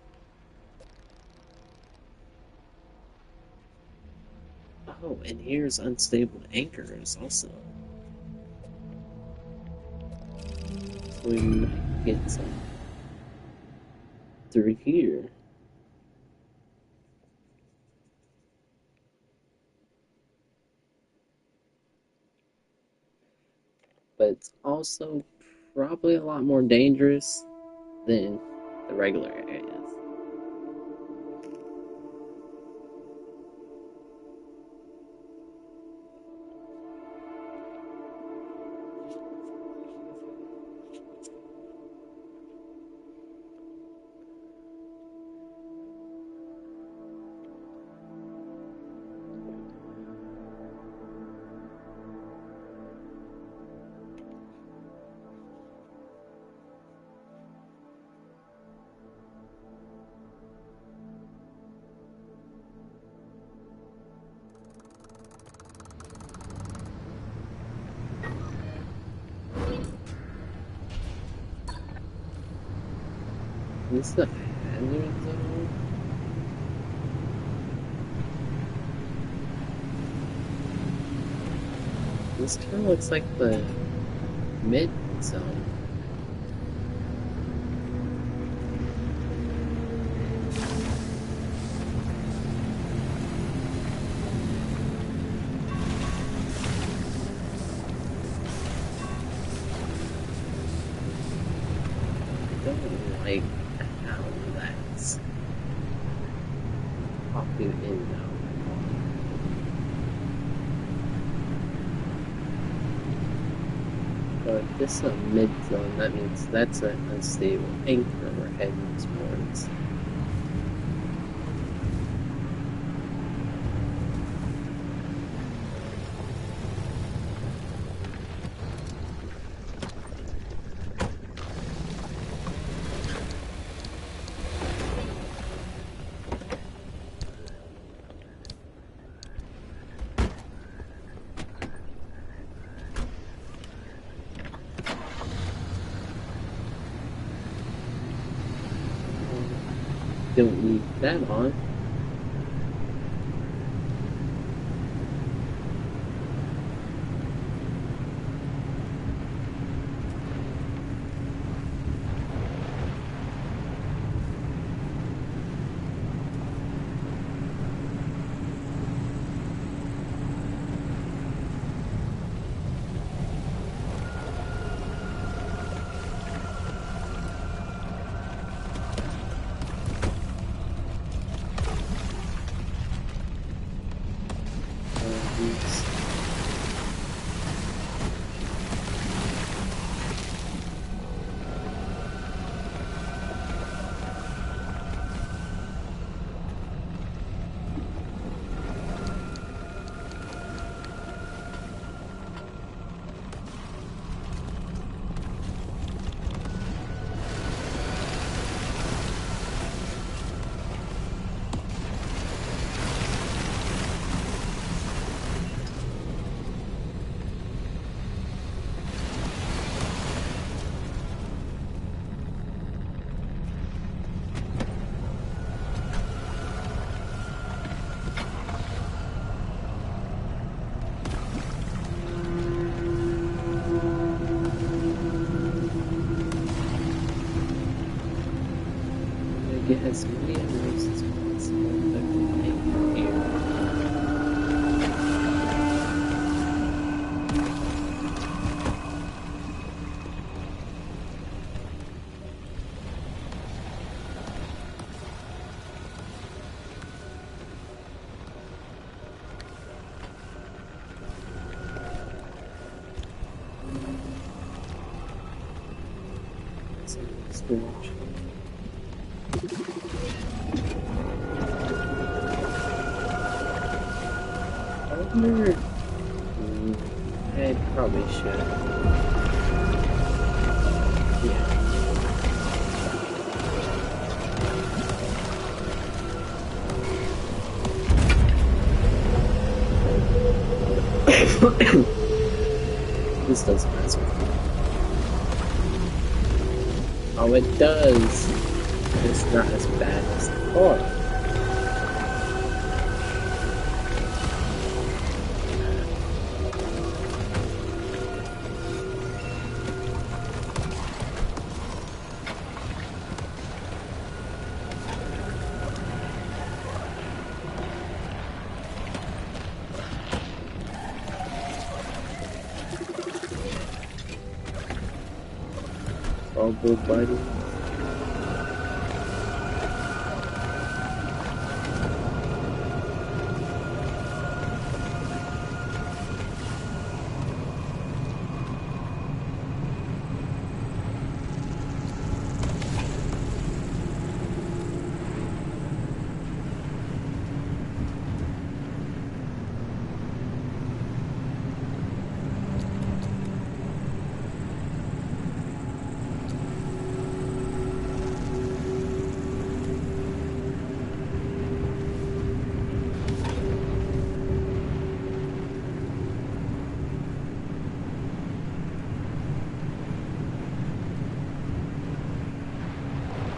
Oh, and here's unstable anchors also. So we might get some through here. But it's also probably a lot more dangerous than the regular areas. This is a hazard zone. This kind of looks like the mid zone. I don't like how that's popping in now. But if this is a mid zone, that means that's an unstable anchor we're heading towards. Don't leave that on. Get as many of those as possible that we can here. Storage. wonder. I probably should. Yeah. This doesn't mess with me. Oh, it does. It's not as bad as the car. All good, buddy.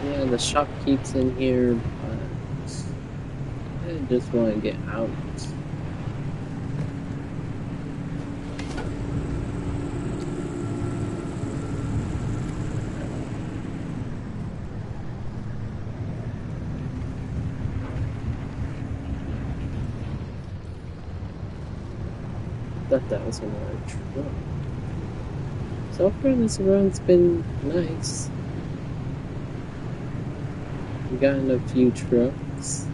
Yeah, the shop keeps in here, but I just want to get out. Thought that was another truck. So far this road's been nice. We gotten a few trucks.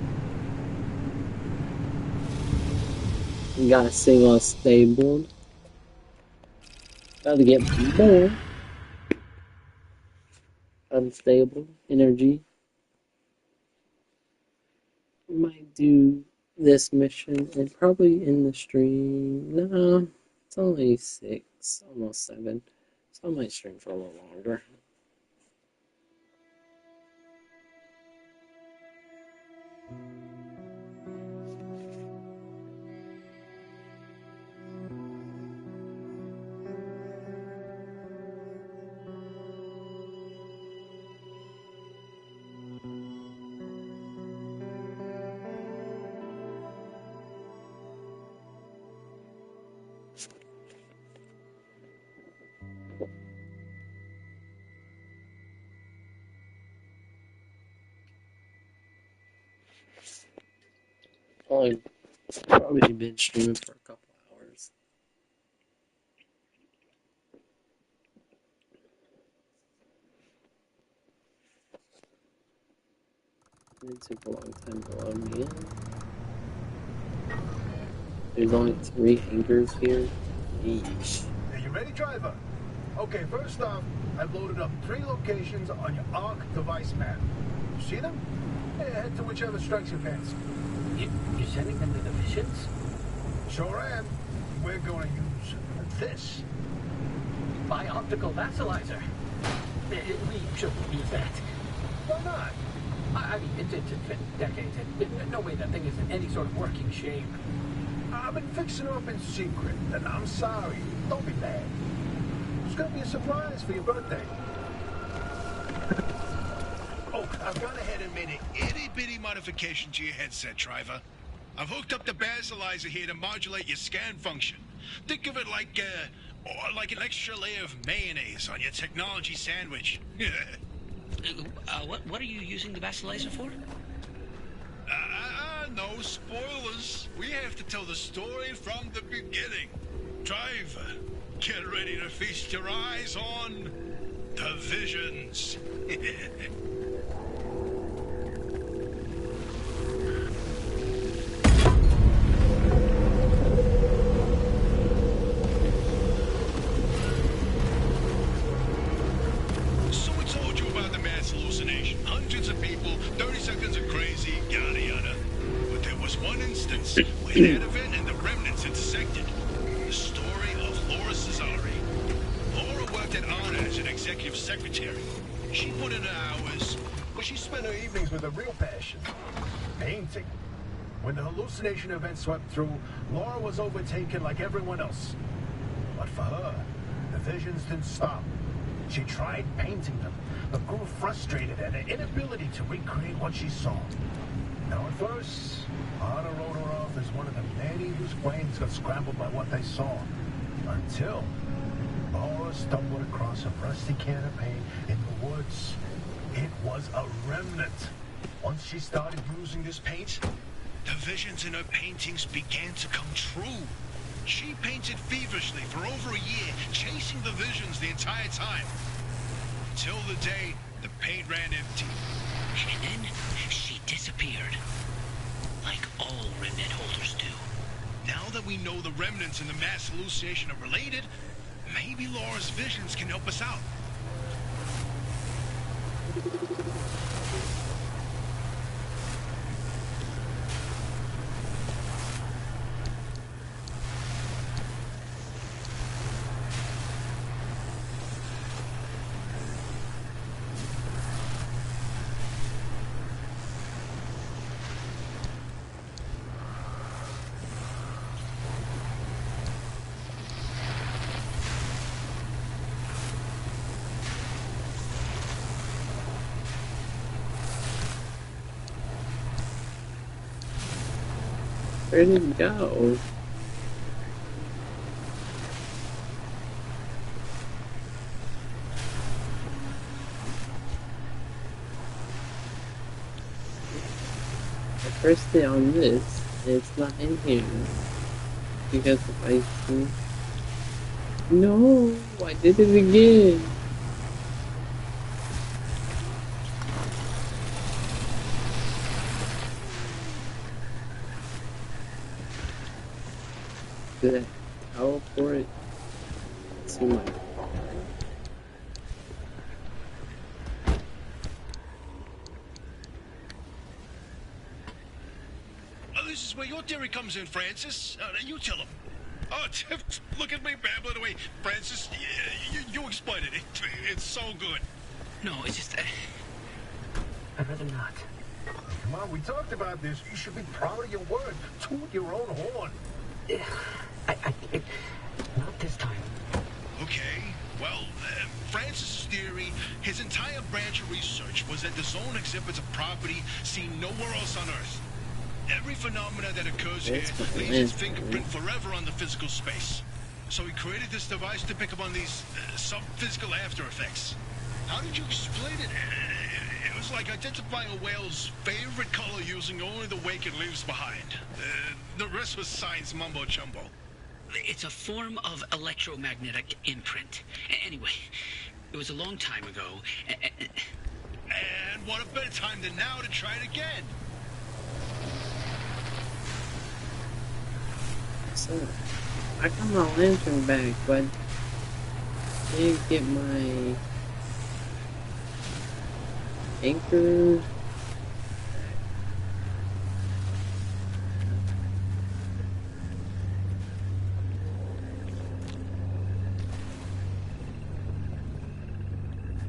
We got a single stable. Gotta get more unstable energy. Might do this mission and probably end the stream. No, it's only 6, almost 7. So I might stream for a little longer. Probably been streaming for a couple hours. It took a long time to load me in. There's only 3 anchors here. Yeesh. Are you ready, driver? Okay, first off, I've loaded up 3 locations on your ARC device map. You see them? Yeah, head to whichever strikes your fancy. You're sending them to the missions? Sure am. We're going to use this. My optical vassalizer. We shouldn't use that. Why not? I mean, it's been decades, and no way that thing is in any sort of working shape. I've been fixing it up in secret, and I'm sorry. Don't be mad. It's going to be a surprise for your birthday. Oh, I've gone ahead and made an itty-bitty modification to your headset, driver. I've hooked up the basilizer here to modulate your scan function. Think of it like an extra layer of mayonnaise on your technology sandwich. What are you using the basilizer for? No spoilers. We have to tell the story from the beginning. Driver, get ready to feast your eyes on the visions. So we told you about the mass hallucination. Hundreds of people, 30 seconds of crazy, yada yada. But there was one instance where that event and the remnants executive secretary. She put in her hours, but She spent her evenings with a real passion. Painting. When the hallucination event swept through, Laura was overtaken like everyone else. But for her, the visions didn't stop. She tried painting them, but grew frustrated at her inability to recreate what she saw. Now at first, Arda wrote her off as one of the many whose brains got scrambled by what they saw. Until Laura stumbled across a rusty can of paint in the woods. It was a remnant. Once she started using this paint, the visions in her paintings began to come true. She painted feverishly for over a year, chasing the visions the entire time. Until the day the paint ran empty. And then she disappeared. Like all remnant holders do. Now that we know the remnants and the mass hallucination are related, maybe Laura's visions can help us out. Where did it go? I pressed it on this, and it's not in here. Because if I see... No! I did it again! Did I teleport to my... This is where your theory comes in, Francis. You tell him. Oh, look at me babbling away. Francis, you explain it. It's so good. No, it's just... I'd rather not. come on, we talked about this. You should be proud of your word. Toot your own horn. Not this time. Okay, well, Francis's theory, his entire branch of research was that the zone exhibits a property seen nowhere else on Earth. Every phenomena that occurs here leaves its fingerprint forever on the physical space. So he created this device to pick up on these sub-physical after effects. How did you explain it? It was like identifying a whale's favorite color using only the wake it leaves behind. The rest was science mumbo-jumbo. It's a form of electromagnetic imprint. Anyway, it was a long time ago. And what a better time than now to try it again. So, I got my lantern back, but I didn't get my anchor.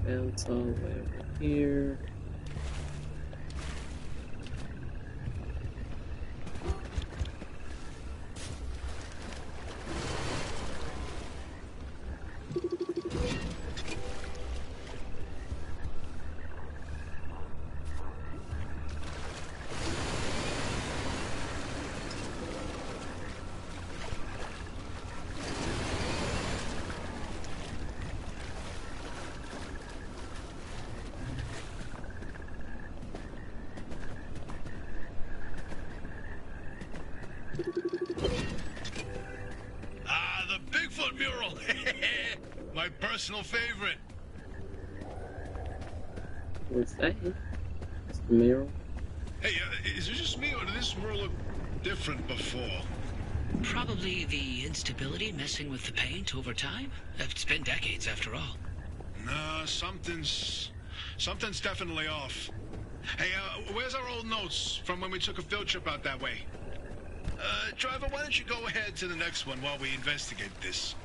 Bounce all the way over here. The Bigfoot mural. My personal favorite. What's that? It's the mural. Hey, is it just me, or did this mural look different before? Probably the instability messing with the paint over time. It's been decades after all. No, something's definitely off. Hey, where's our old notes from when we took a field trip out that way? Driver, why don't you go ahead to the next one while we investigate this?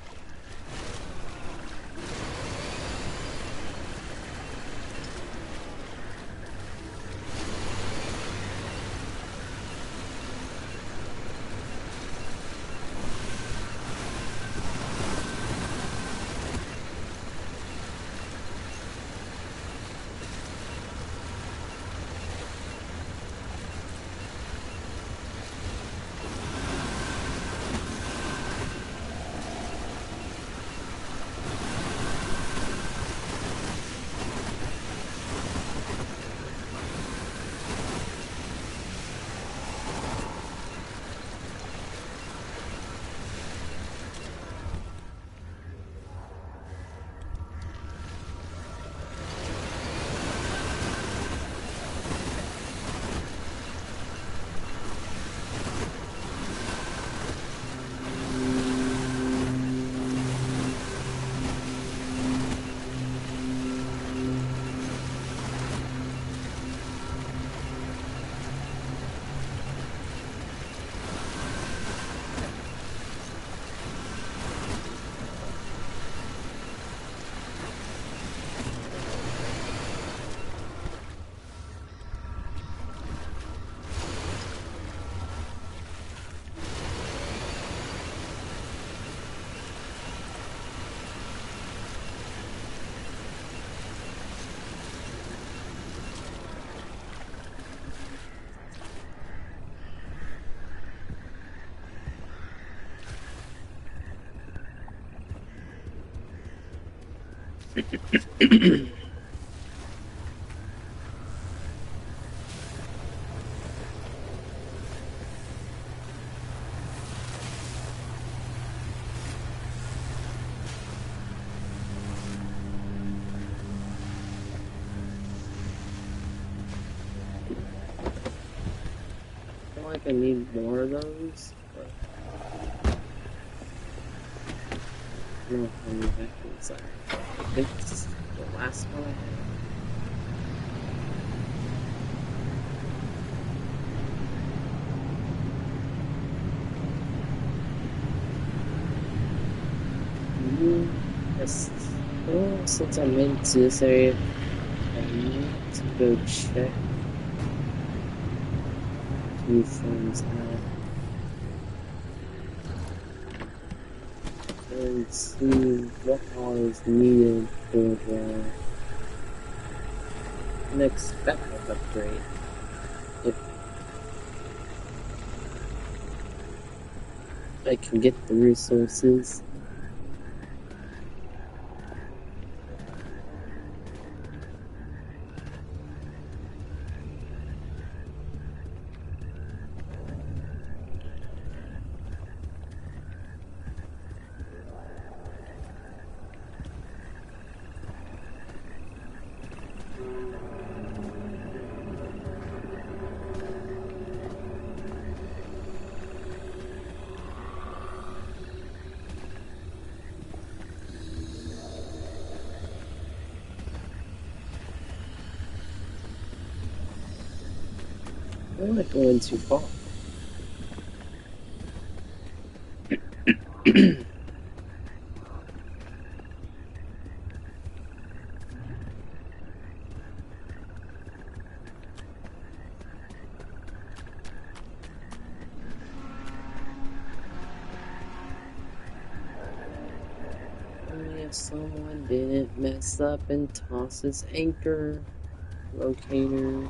I feel like I need more of those, but I don't know how many vacuums I think this is the last one I had. Yes. Well, since I'm into this area, I need to go check a few things out and see what all is needed for the next backup upgrade. If I can get the resources. I'm not going too far. Only if someone didn't mess up and toss his anchor locator.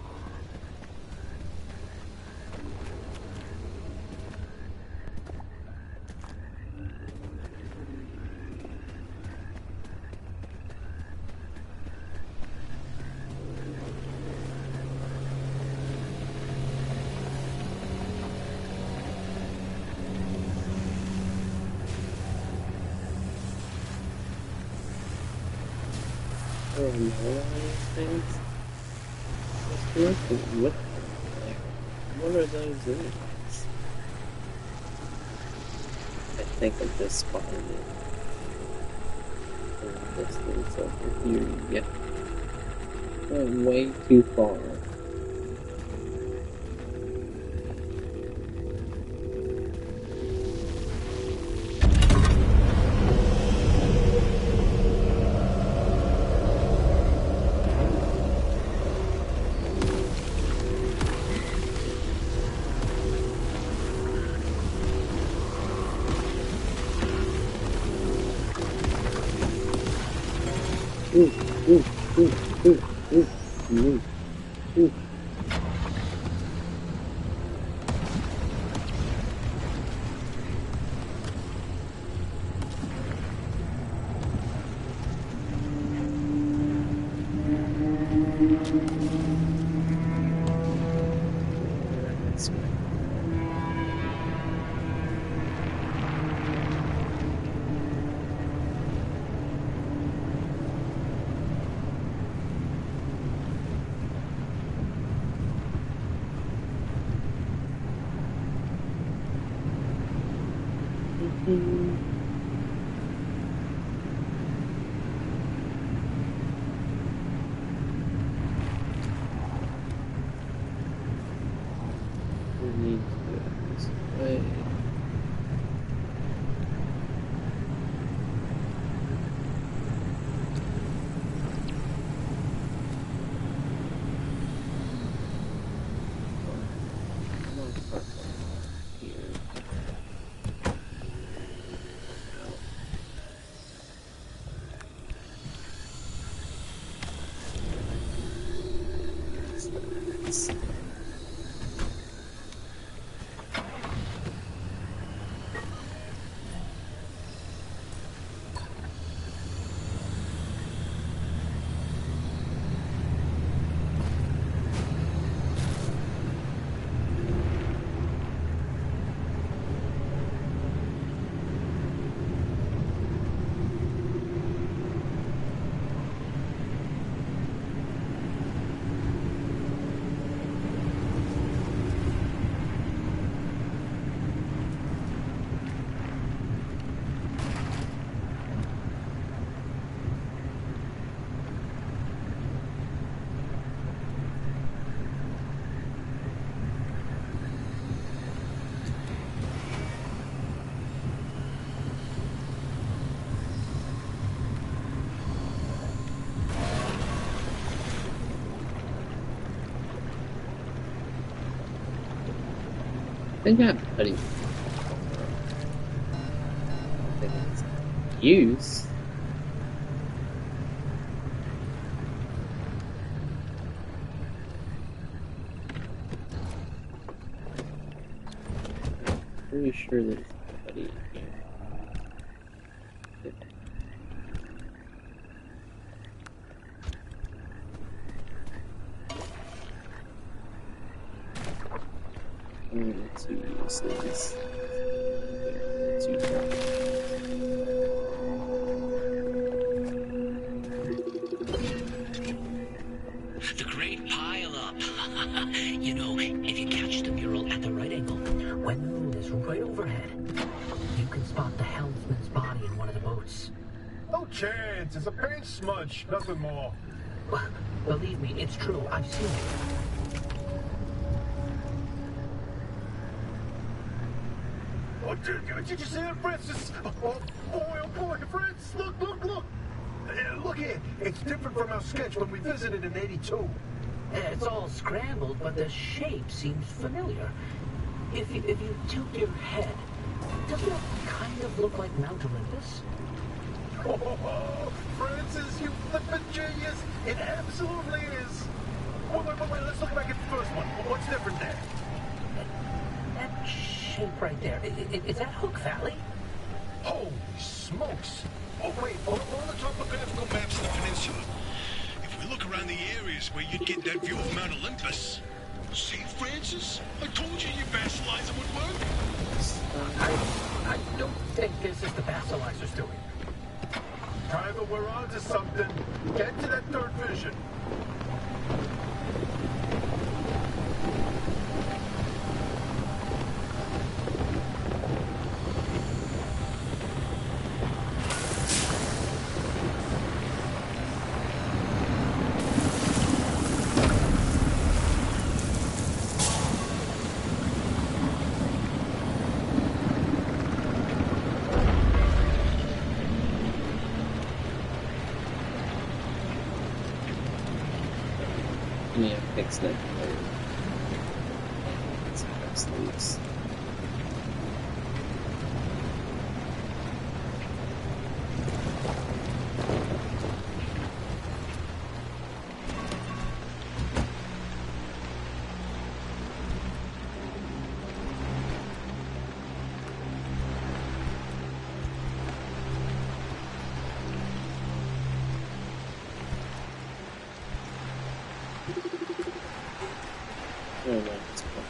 I don't know all these things. What's connected with them? Like, what are those anyways? I think I just spotted it. And this thing's over here. Yep. Went way too far. think I have putty. I think it's use. Pretty sure there's putty in here. To use these. The great pile up. You know, if you catch the mural at the right angle, When the moon is right overhead, you can spot the helmsman's body in one of the boats. No chance. It's a paint smudge. Nothing more. Believe me, it's true. I've seen it. Oh, did you see that, Francis? Oh boy, Francis, look. Look here. It's different from our sketch when we visited in '82. It's all scrambled, but the shape seems familiar. If you tilt your head, doesn't it kind of look like Mount Olympus? Oh, Francis, you flippin' genius. It absolutely is. Wait, let's look back at the first one. What's different there? That shape right there, is that Hook Valley? Holy smokes. Oh, wait, on the topographical maps of the peninsula, if we look around the areas where you'd get that view of Mount Olympus. See, Francis? I told you your vassalizer would work. I don't think this is the Basilizer's doing. Driver, we're on to something. Get to that third vision. Yeah, fix that. Sleeves. Oh, no, it's fine.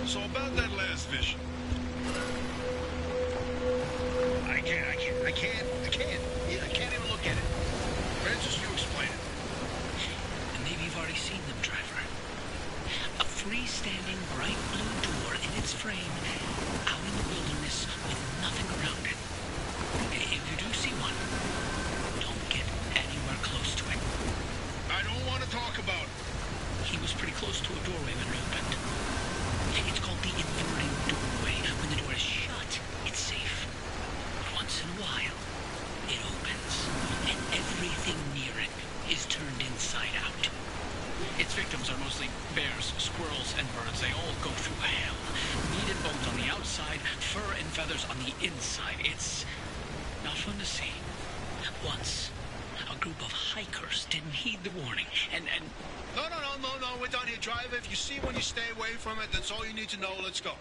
So about that last vision. I can't even look at it. Francis, you explain it. and maybe you've already seen them, driver. A freestanding bright blue door in its frame, out in the wilderness with nothing around it. If you do see one, don't get anywhere close to it. I don't want to talk about it. He was pretty close to a doorway when it opened. It's called the inverting doorway. When the door is shut, it's safe. But once in a while, it opens, and everything near it is turned inside out. Its victims are mostly bears, squirrels, and birds. They all go through hell. Meat and bones on the outside, fur and feathers on the inside. It's not fun to see. Once, a group of hikers didn't heed the warning, and No, we're done here, driver. If you see one, you stay away from it. That's all you need to know. Let's go.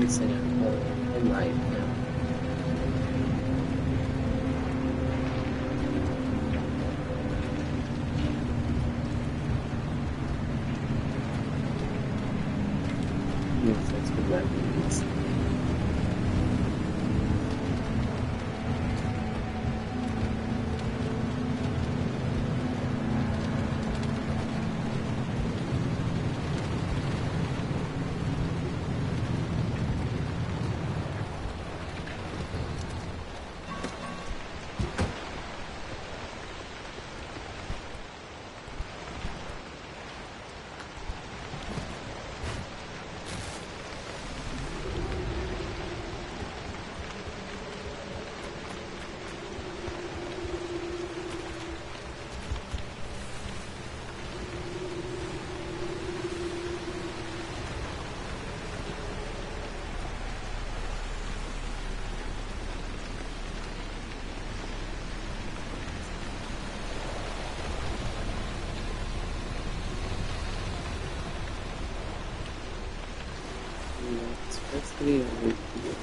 focusing on him right now. Yes, that's what that means. It's supposed to be over here.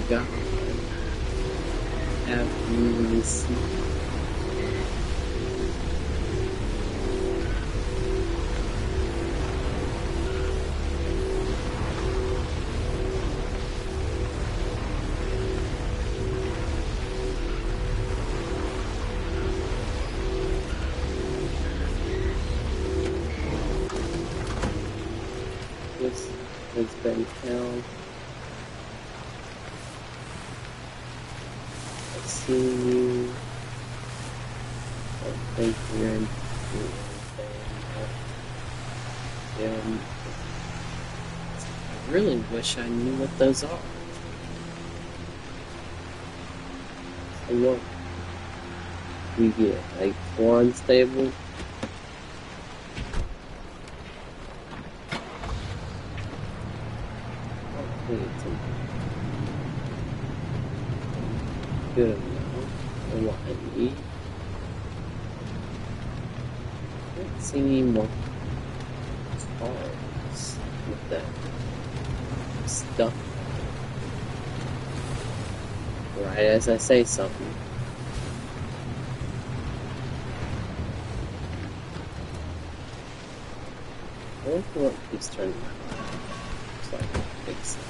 God have mercy. This has been held. I've seen you. I don't think you're in anything. I really wish I knew what those are. So what? You get like 4 unstable. Good enough for what I need. I don't see any more cars with that stuff. Right as I say something. I wonder what keeps turning my light. Looks like a big sign.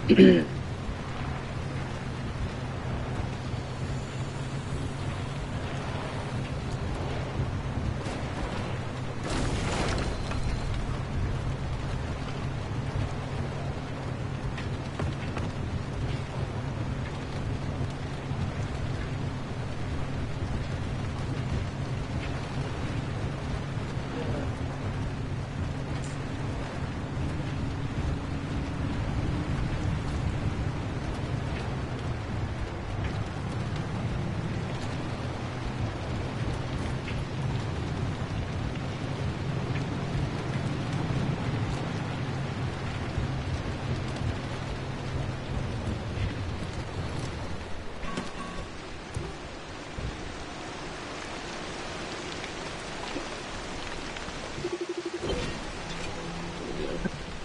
The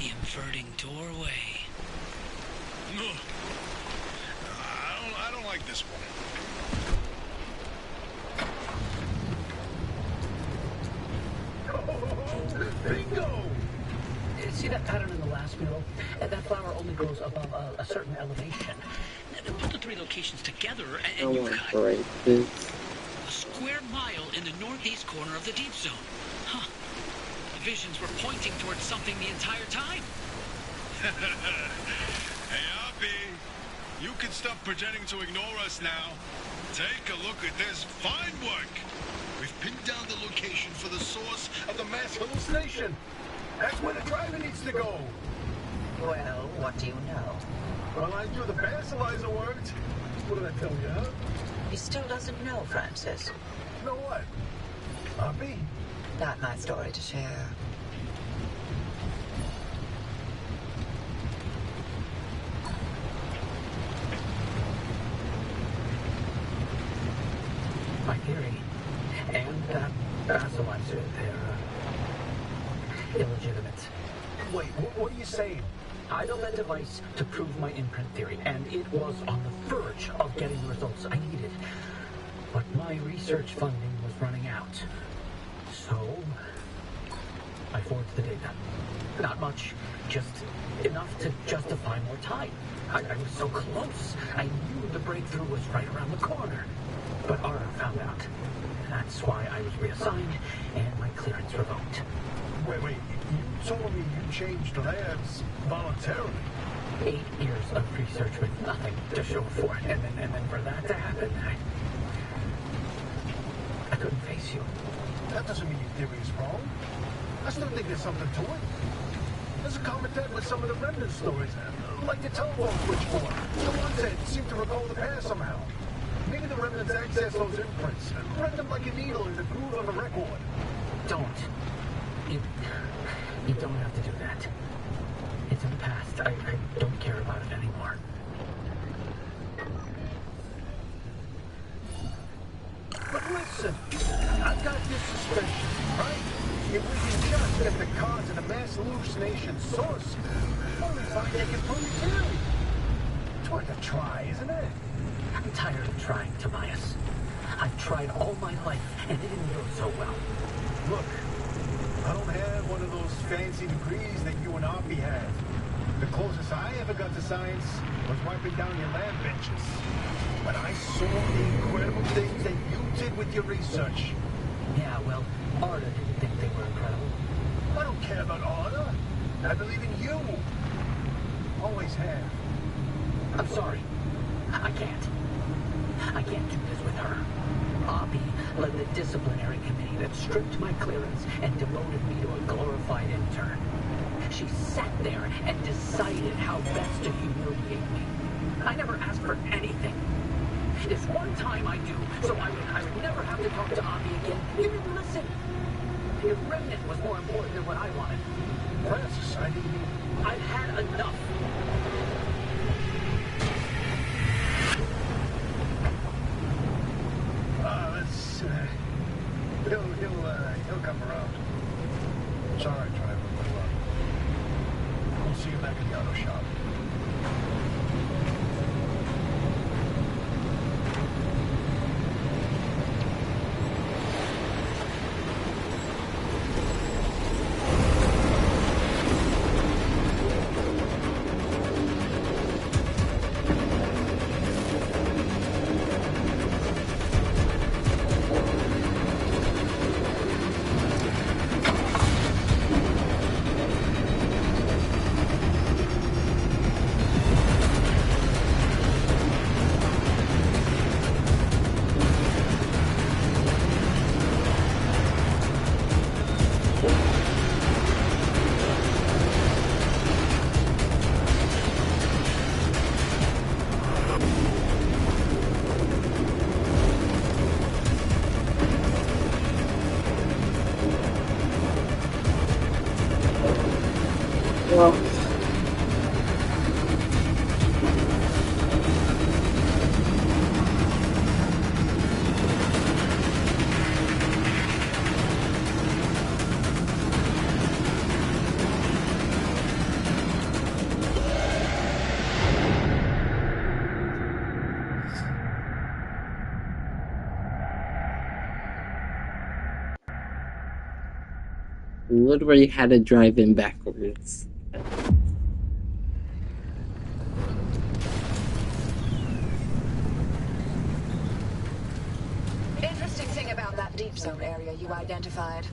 inverting doorway. Ugh. I don't like this one. Bingo! See that pattern in the last mural? That flower only grows above a certain elevation. Put the 3 locations together I and you've want got to break this. a square mile in the northeast corner of the deep zone. Huh. The visions were pointing towards something the entire time. Hey, Oppie, you can stop pretending to ignore us now. Take a look at this. Fine work. We've pinned down the location for the source of the mass Hallucination! That's where the driver needs to go! Well, what do you know? Well, I knew the basilizer worked. What did I tell you, huh? He still doesn't know, Francis. You know what? Oppie? Not my story to share. My theory and that basilizer, they're illegitimate. Wait, what are you saying? I built that device to prove my imprint theory, and it was on the verge of getting the results I needed. But my research funding was running out. So, I forged the data. Not much, just enough to justify more time. I was so close. I knew the breakthrough was right around the corner. But Ara found out. That's why I was reassigned and my clearance revoked. Wait, you told me you changed labs voluntarily. 8 years of research with nothing to show for it, and then for that to happen, I couldn't face you. That doesn't mean your theory is wrong. I still think there's something to it. There's a common thread with some of the remnant stories, like the telephone switchboard. The ones that seem to recall the past somehow. Maybe the remnants access those imprints, thread them like a needle in the groove of a record. Don't. You don't have to do that. It's in the past. I don't care about it anymore. But listen, I've got this suspicion, right? If we can just get the cause of the mass hallucination source, we'll find they can prove theory. It's worth a try, isn't it? I'm tired of trying, Tobias. I've tried all my life, and it didn't go so well. Look, I don't have one of those fancy degrees that you and Oppie have. The closest I ever got to science was wiping down your lab benches. But I saw the incredible things that you did with your research. Yeah, well, Arda didn't think they were incredible. I don't care about Arda. I believe in you. Always have. I'm sorry. I can't. I can't do this with her. Oppie led the disciplinary committee that stripped my clearance and demoted me to a glorified intern. She sat there and decided how best to humiliate me. I never asked for anything. This one time I do, so I would never have to talk to Oppie again. You didn't listen. Your remnant was more important than what I wanted. Francis, I didn't... I've had enough. He'll come around. It's all right, driver. We'll see you back in the auto shop. literally had to drive in backwards. Interesting thing about that deep zone area you identified.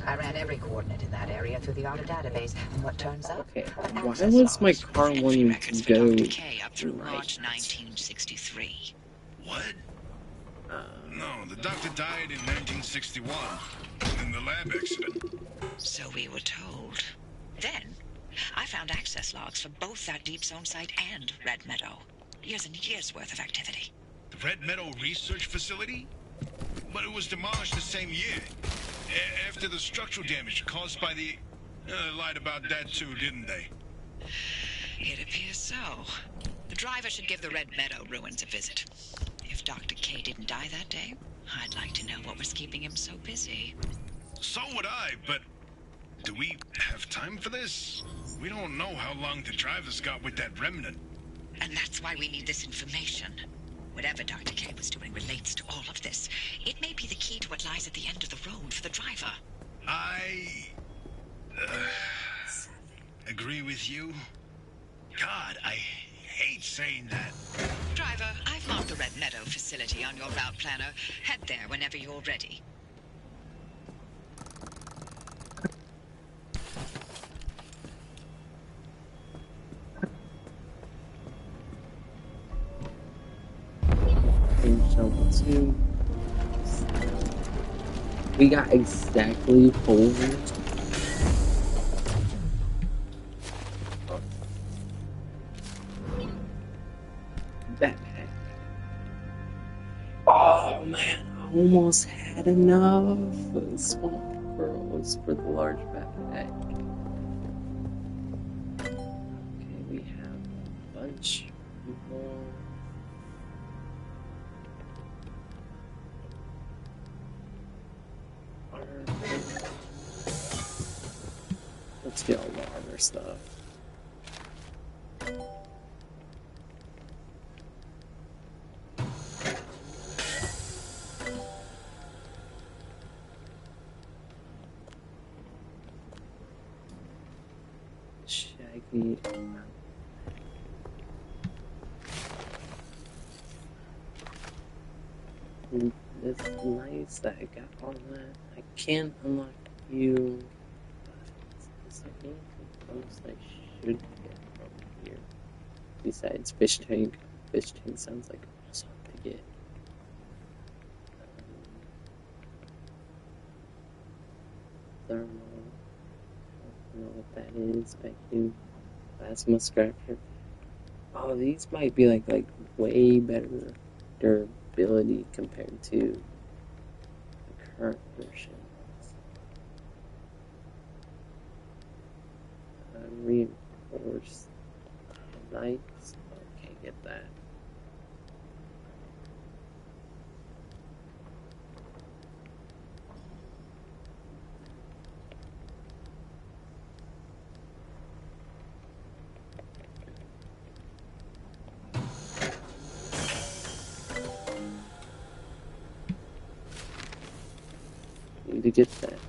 I ran every coordinate in that area through the ARDA database, and what turns up? Okay, why was my car wanting to go Dr. K up through right? March 1963. What? No, the doctor died in 1961 in the lab accident. So we were told. Then, I found access logs for both that deep zone site and Red Meadow. Years and years worth of activity. The Red Meadow Research Facility? But it was demolished the same year. After the structural damage caused by the... lied about that too, didn't they? It appears so. The driver should give the Red Meadow ruins a visit. If Dr. K didn't die that day, I'd like to know what was keeping him so busy. So would I, but... do we have time for this? We don't know how long the driver's got with that remnant. And that's why we need this information. Whatever Dr. K was doing relates to all of this. It may be the key to what lies at the end of the road for the driver. I... agree with you. God, I hate saying that. Driver, I've marked the Red Meadow facility on your route planner. Head there whenever you're ready. Two. We got exactly 4. Backpack. Oh man, I almost had enough swamp pearls for the large backpack. Okay, we have a bunch more. Let's get all the armor stuff. Shaggy. It's nice that I got all that. I can't unlock you. Is there anything else I should get from here? Besides fish tank. Fish tank sounds like awesome to get. Thermal. I don't know what that is. Vacuum. Plasma scraper. Oh, these might be like way better durability compared to the current version. Reinforced knights. Oh, can't get that. Need to get that.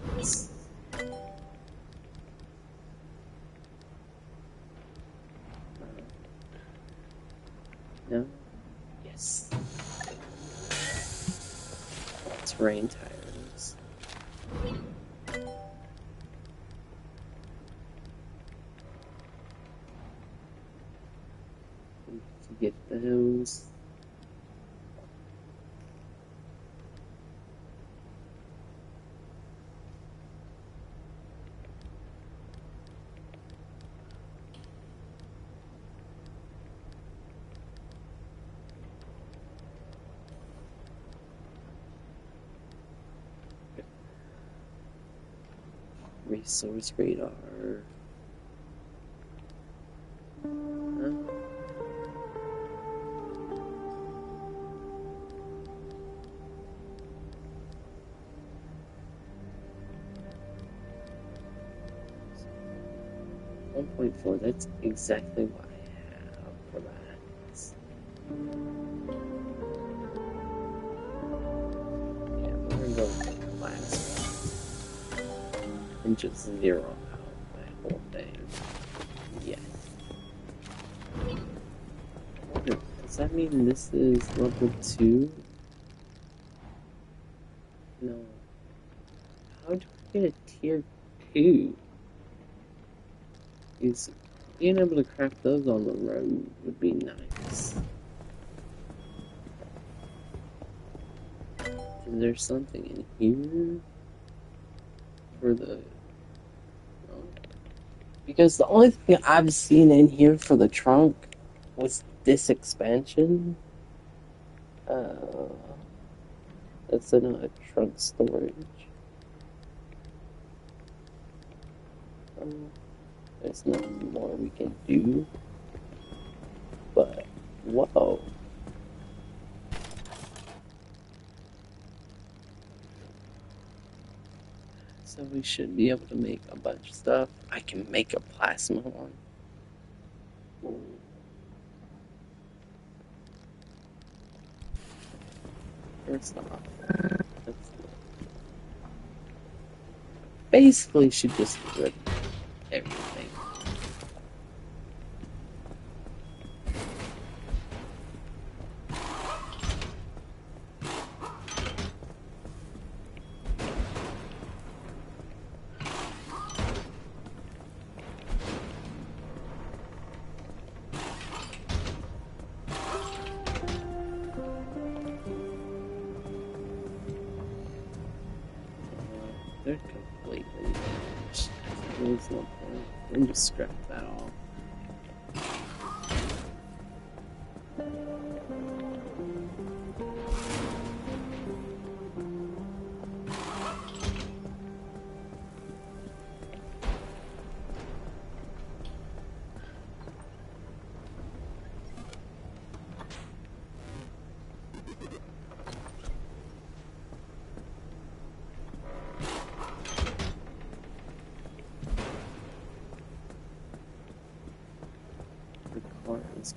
No? Yes. Terrain tires. To get those. Resource radar. Huh? .4, that's exactly what I have for that. Yeah, we're gonna go with the last one. and just zero out my whole thing. Yes. Does that mean this is level 2? No. How do I get a tier 2? Is being able to craft those on the road would be nice. Is there something in here for the... No. Because the only thing I've seen in here for the trunk was this expansion. That's in a trunk storage. There's nothing more we can do. But, whoa. So we should be able to make a bunch of stuff. I can make a plasma one. First off, basically should just rip everything. They're completely damaged. There's no point. We can just scrap that off.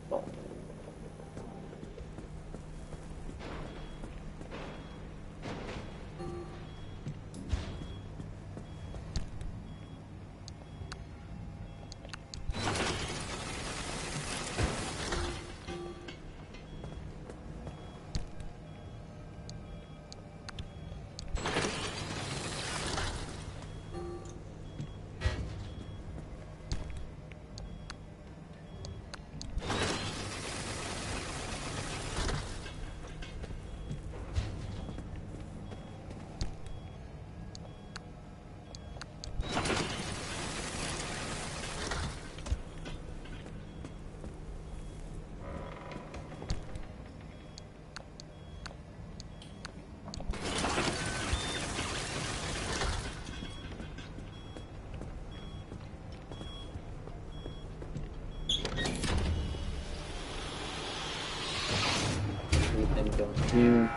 Ball. Going here.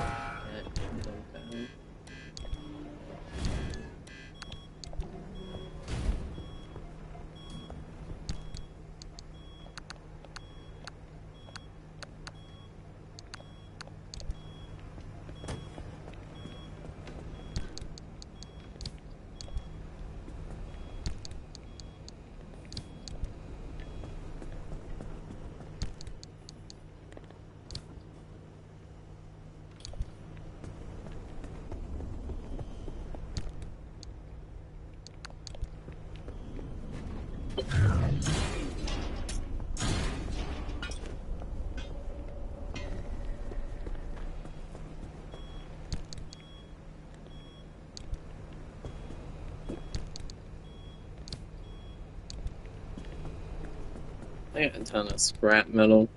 I got a ton of scrap metal.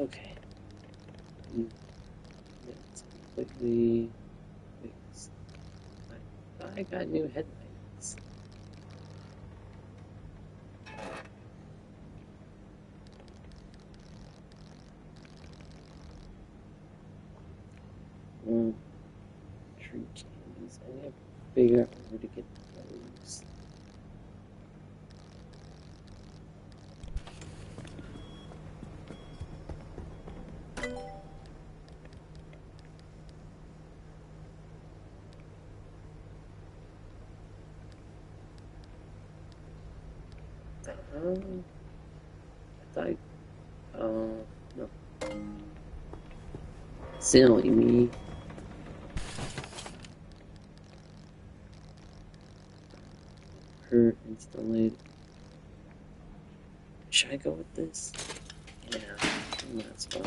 Okay. It's completely fixed. I got new headlights. Tree candies. I need to figure out where to get those. I thought, no. Silly me. Her installed. Should I go with this? Yeah, that's fine.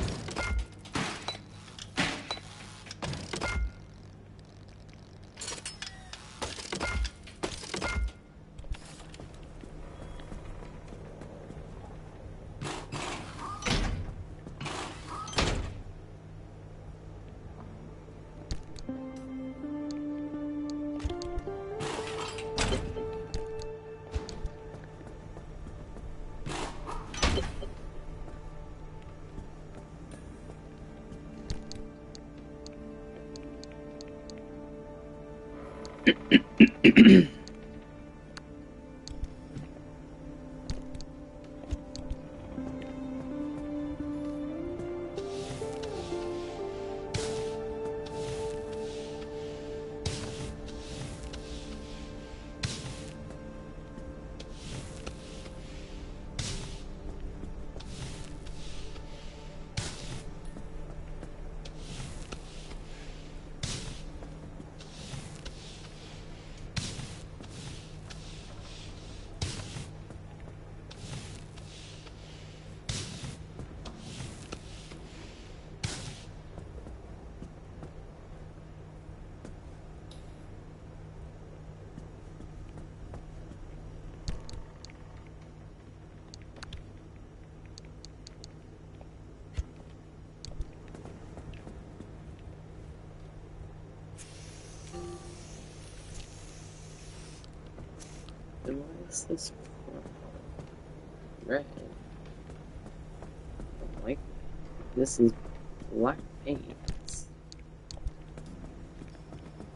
Then why is this red? I don't like this is black paint.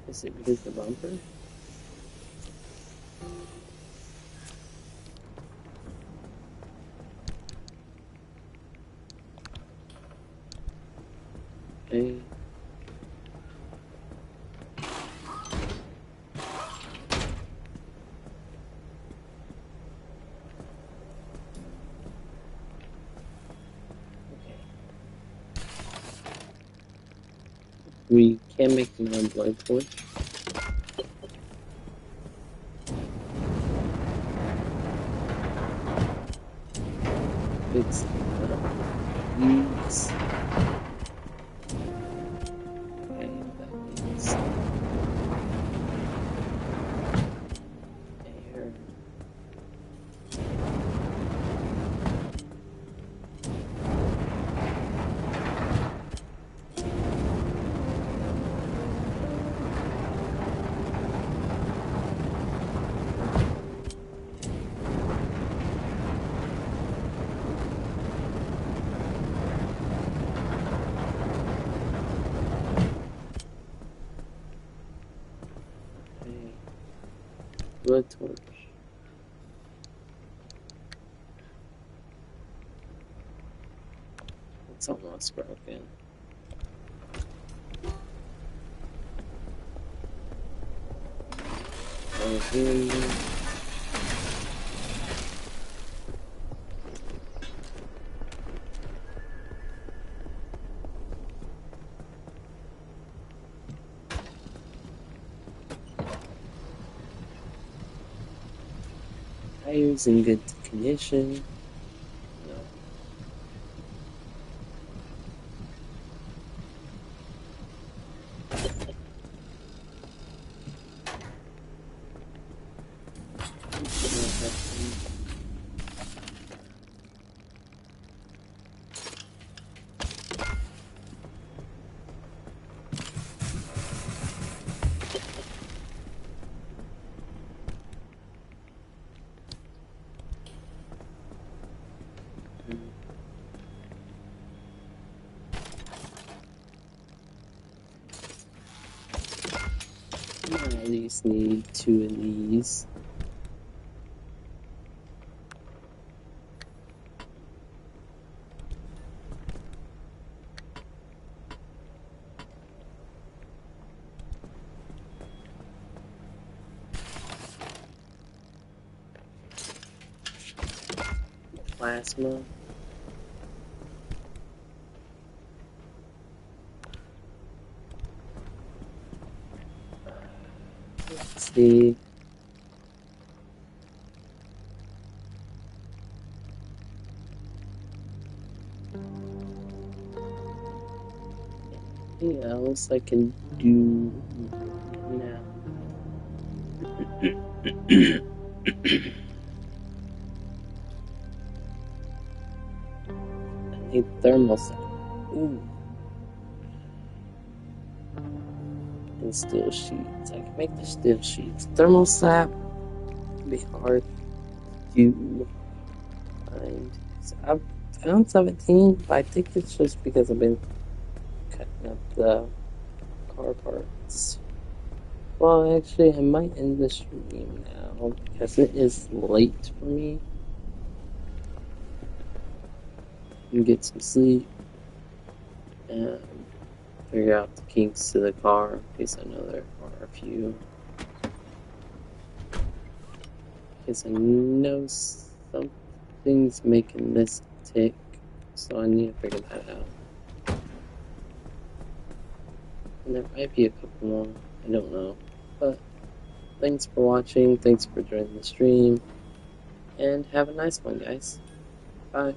Is it because the bumper? Okay. We can make another blood torch. It's use. Okay, that means air. Blood torch. It's almost broken. Okay. Tires in good condition. No. at least need 2 of these. Plasma. Let's see. Anything else I can do now? I need thermostat. Ooh. And steel sheets. I can make the steel sheets. Thermostat would be hard to find. So I've found 17, but I think it's just because I've been cutting up the car parts. Well, actually, I might end the stream now because it is late for me. And get some sleep and figure out the kinks to the car in case I know there are a few. Because I know something's making this tick, so I need to figure that out. And there might be a couple more, I don't know. But thanks for watching, thanks for joining the stream, and have a nice one, guys. Bye.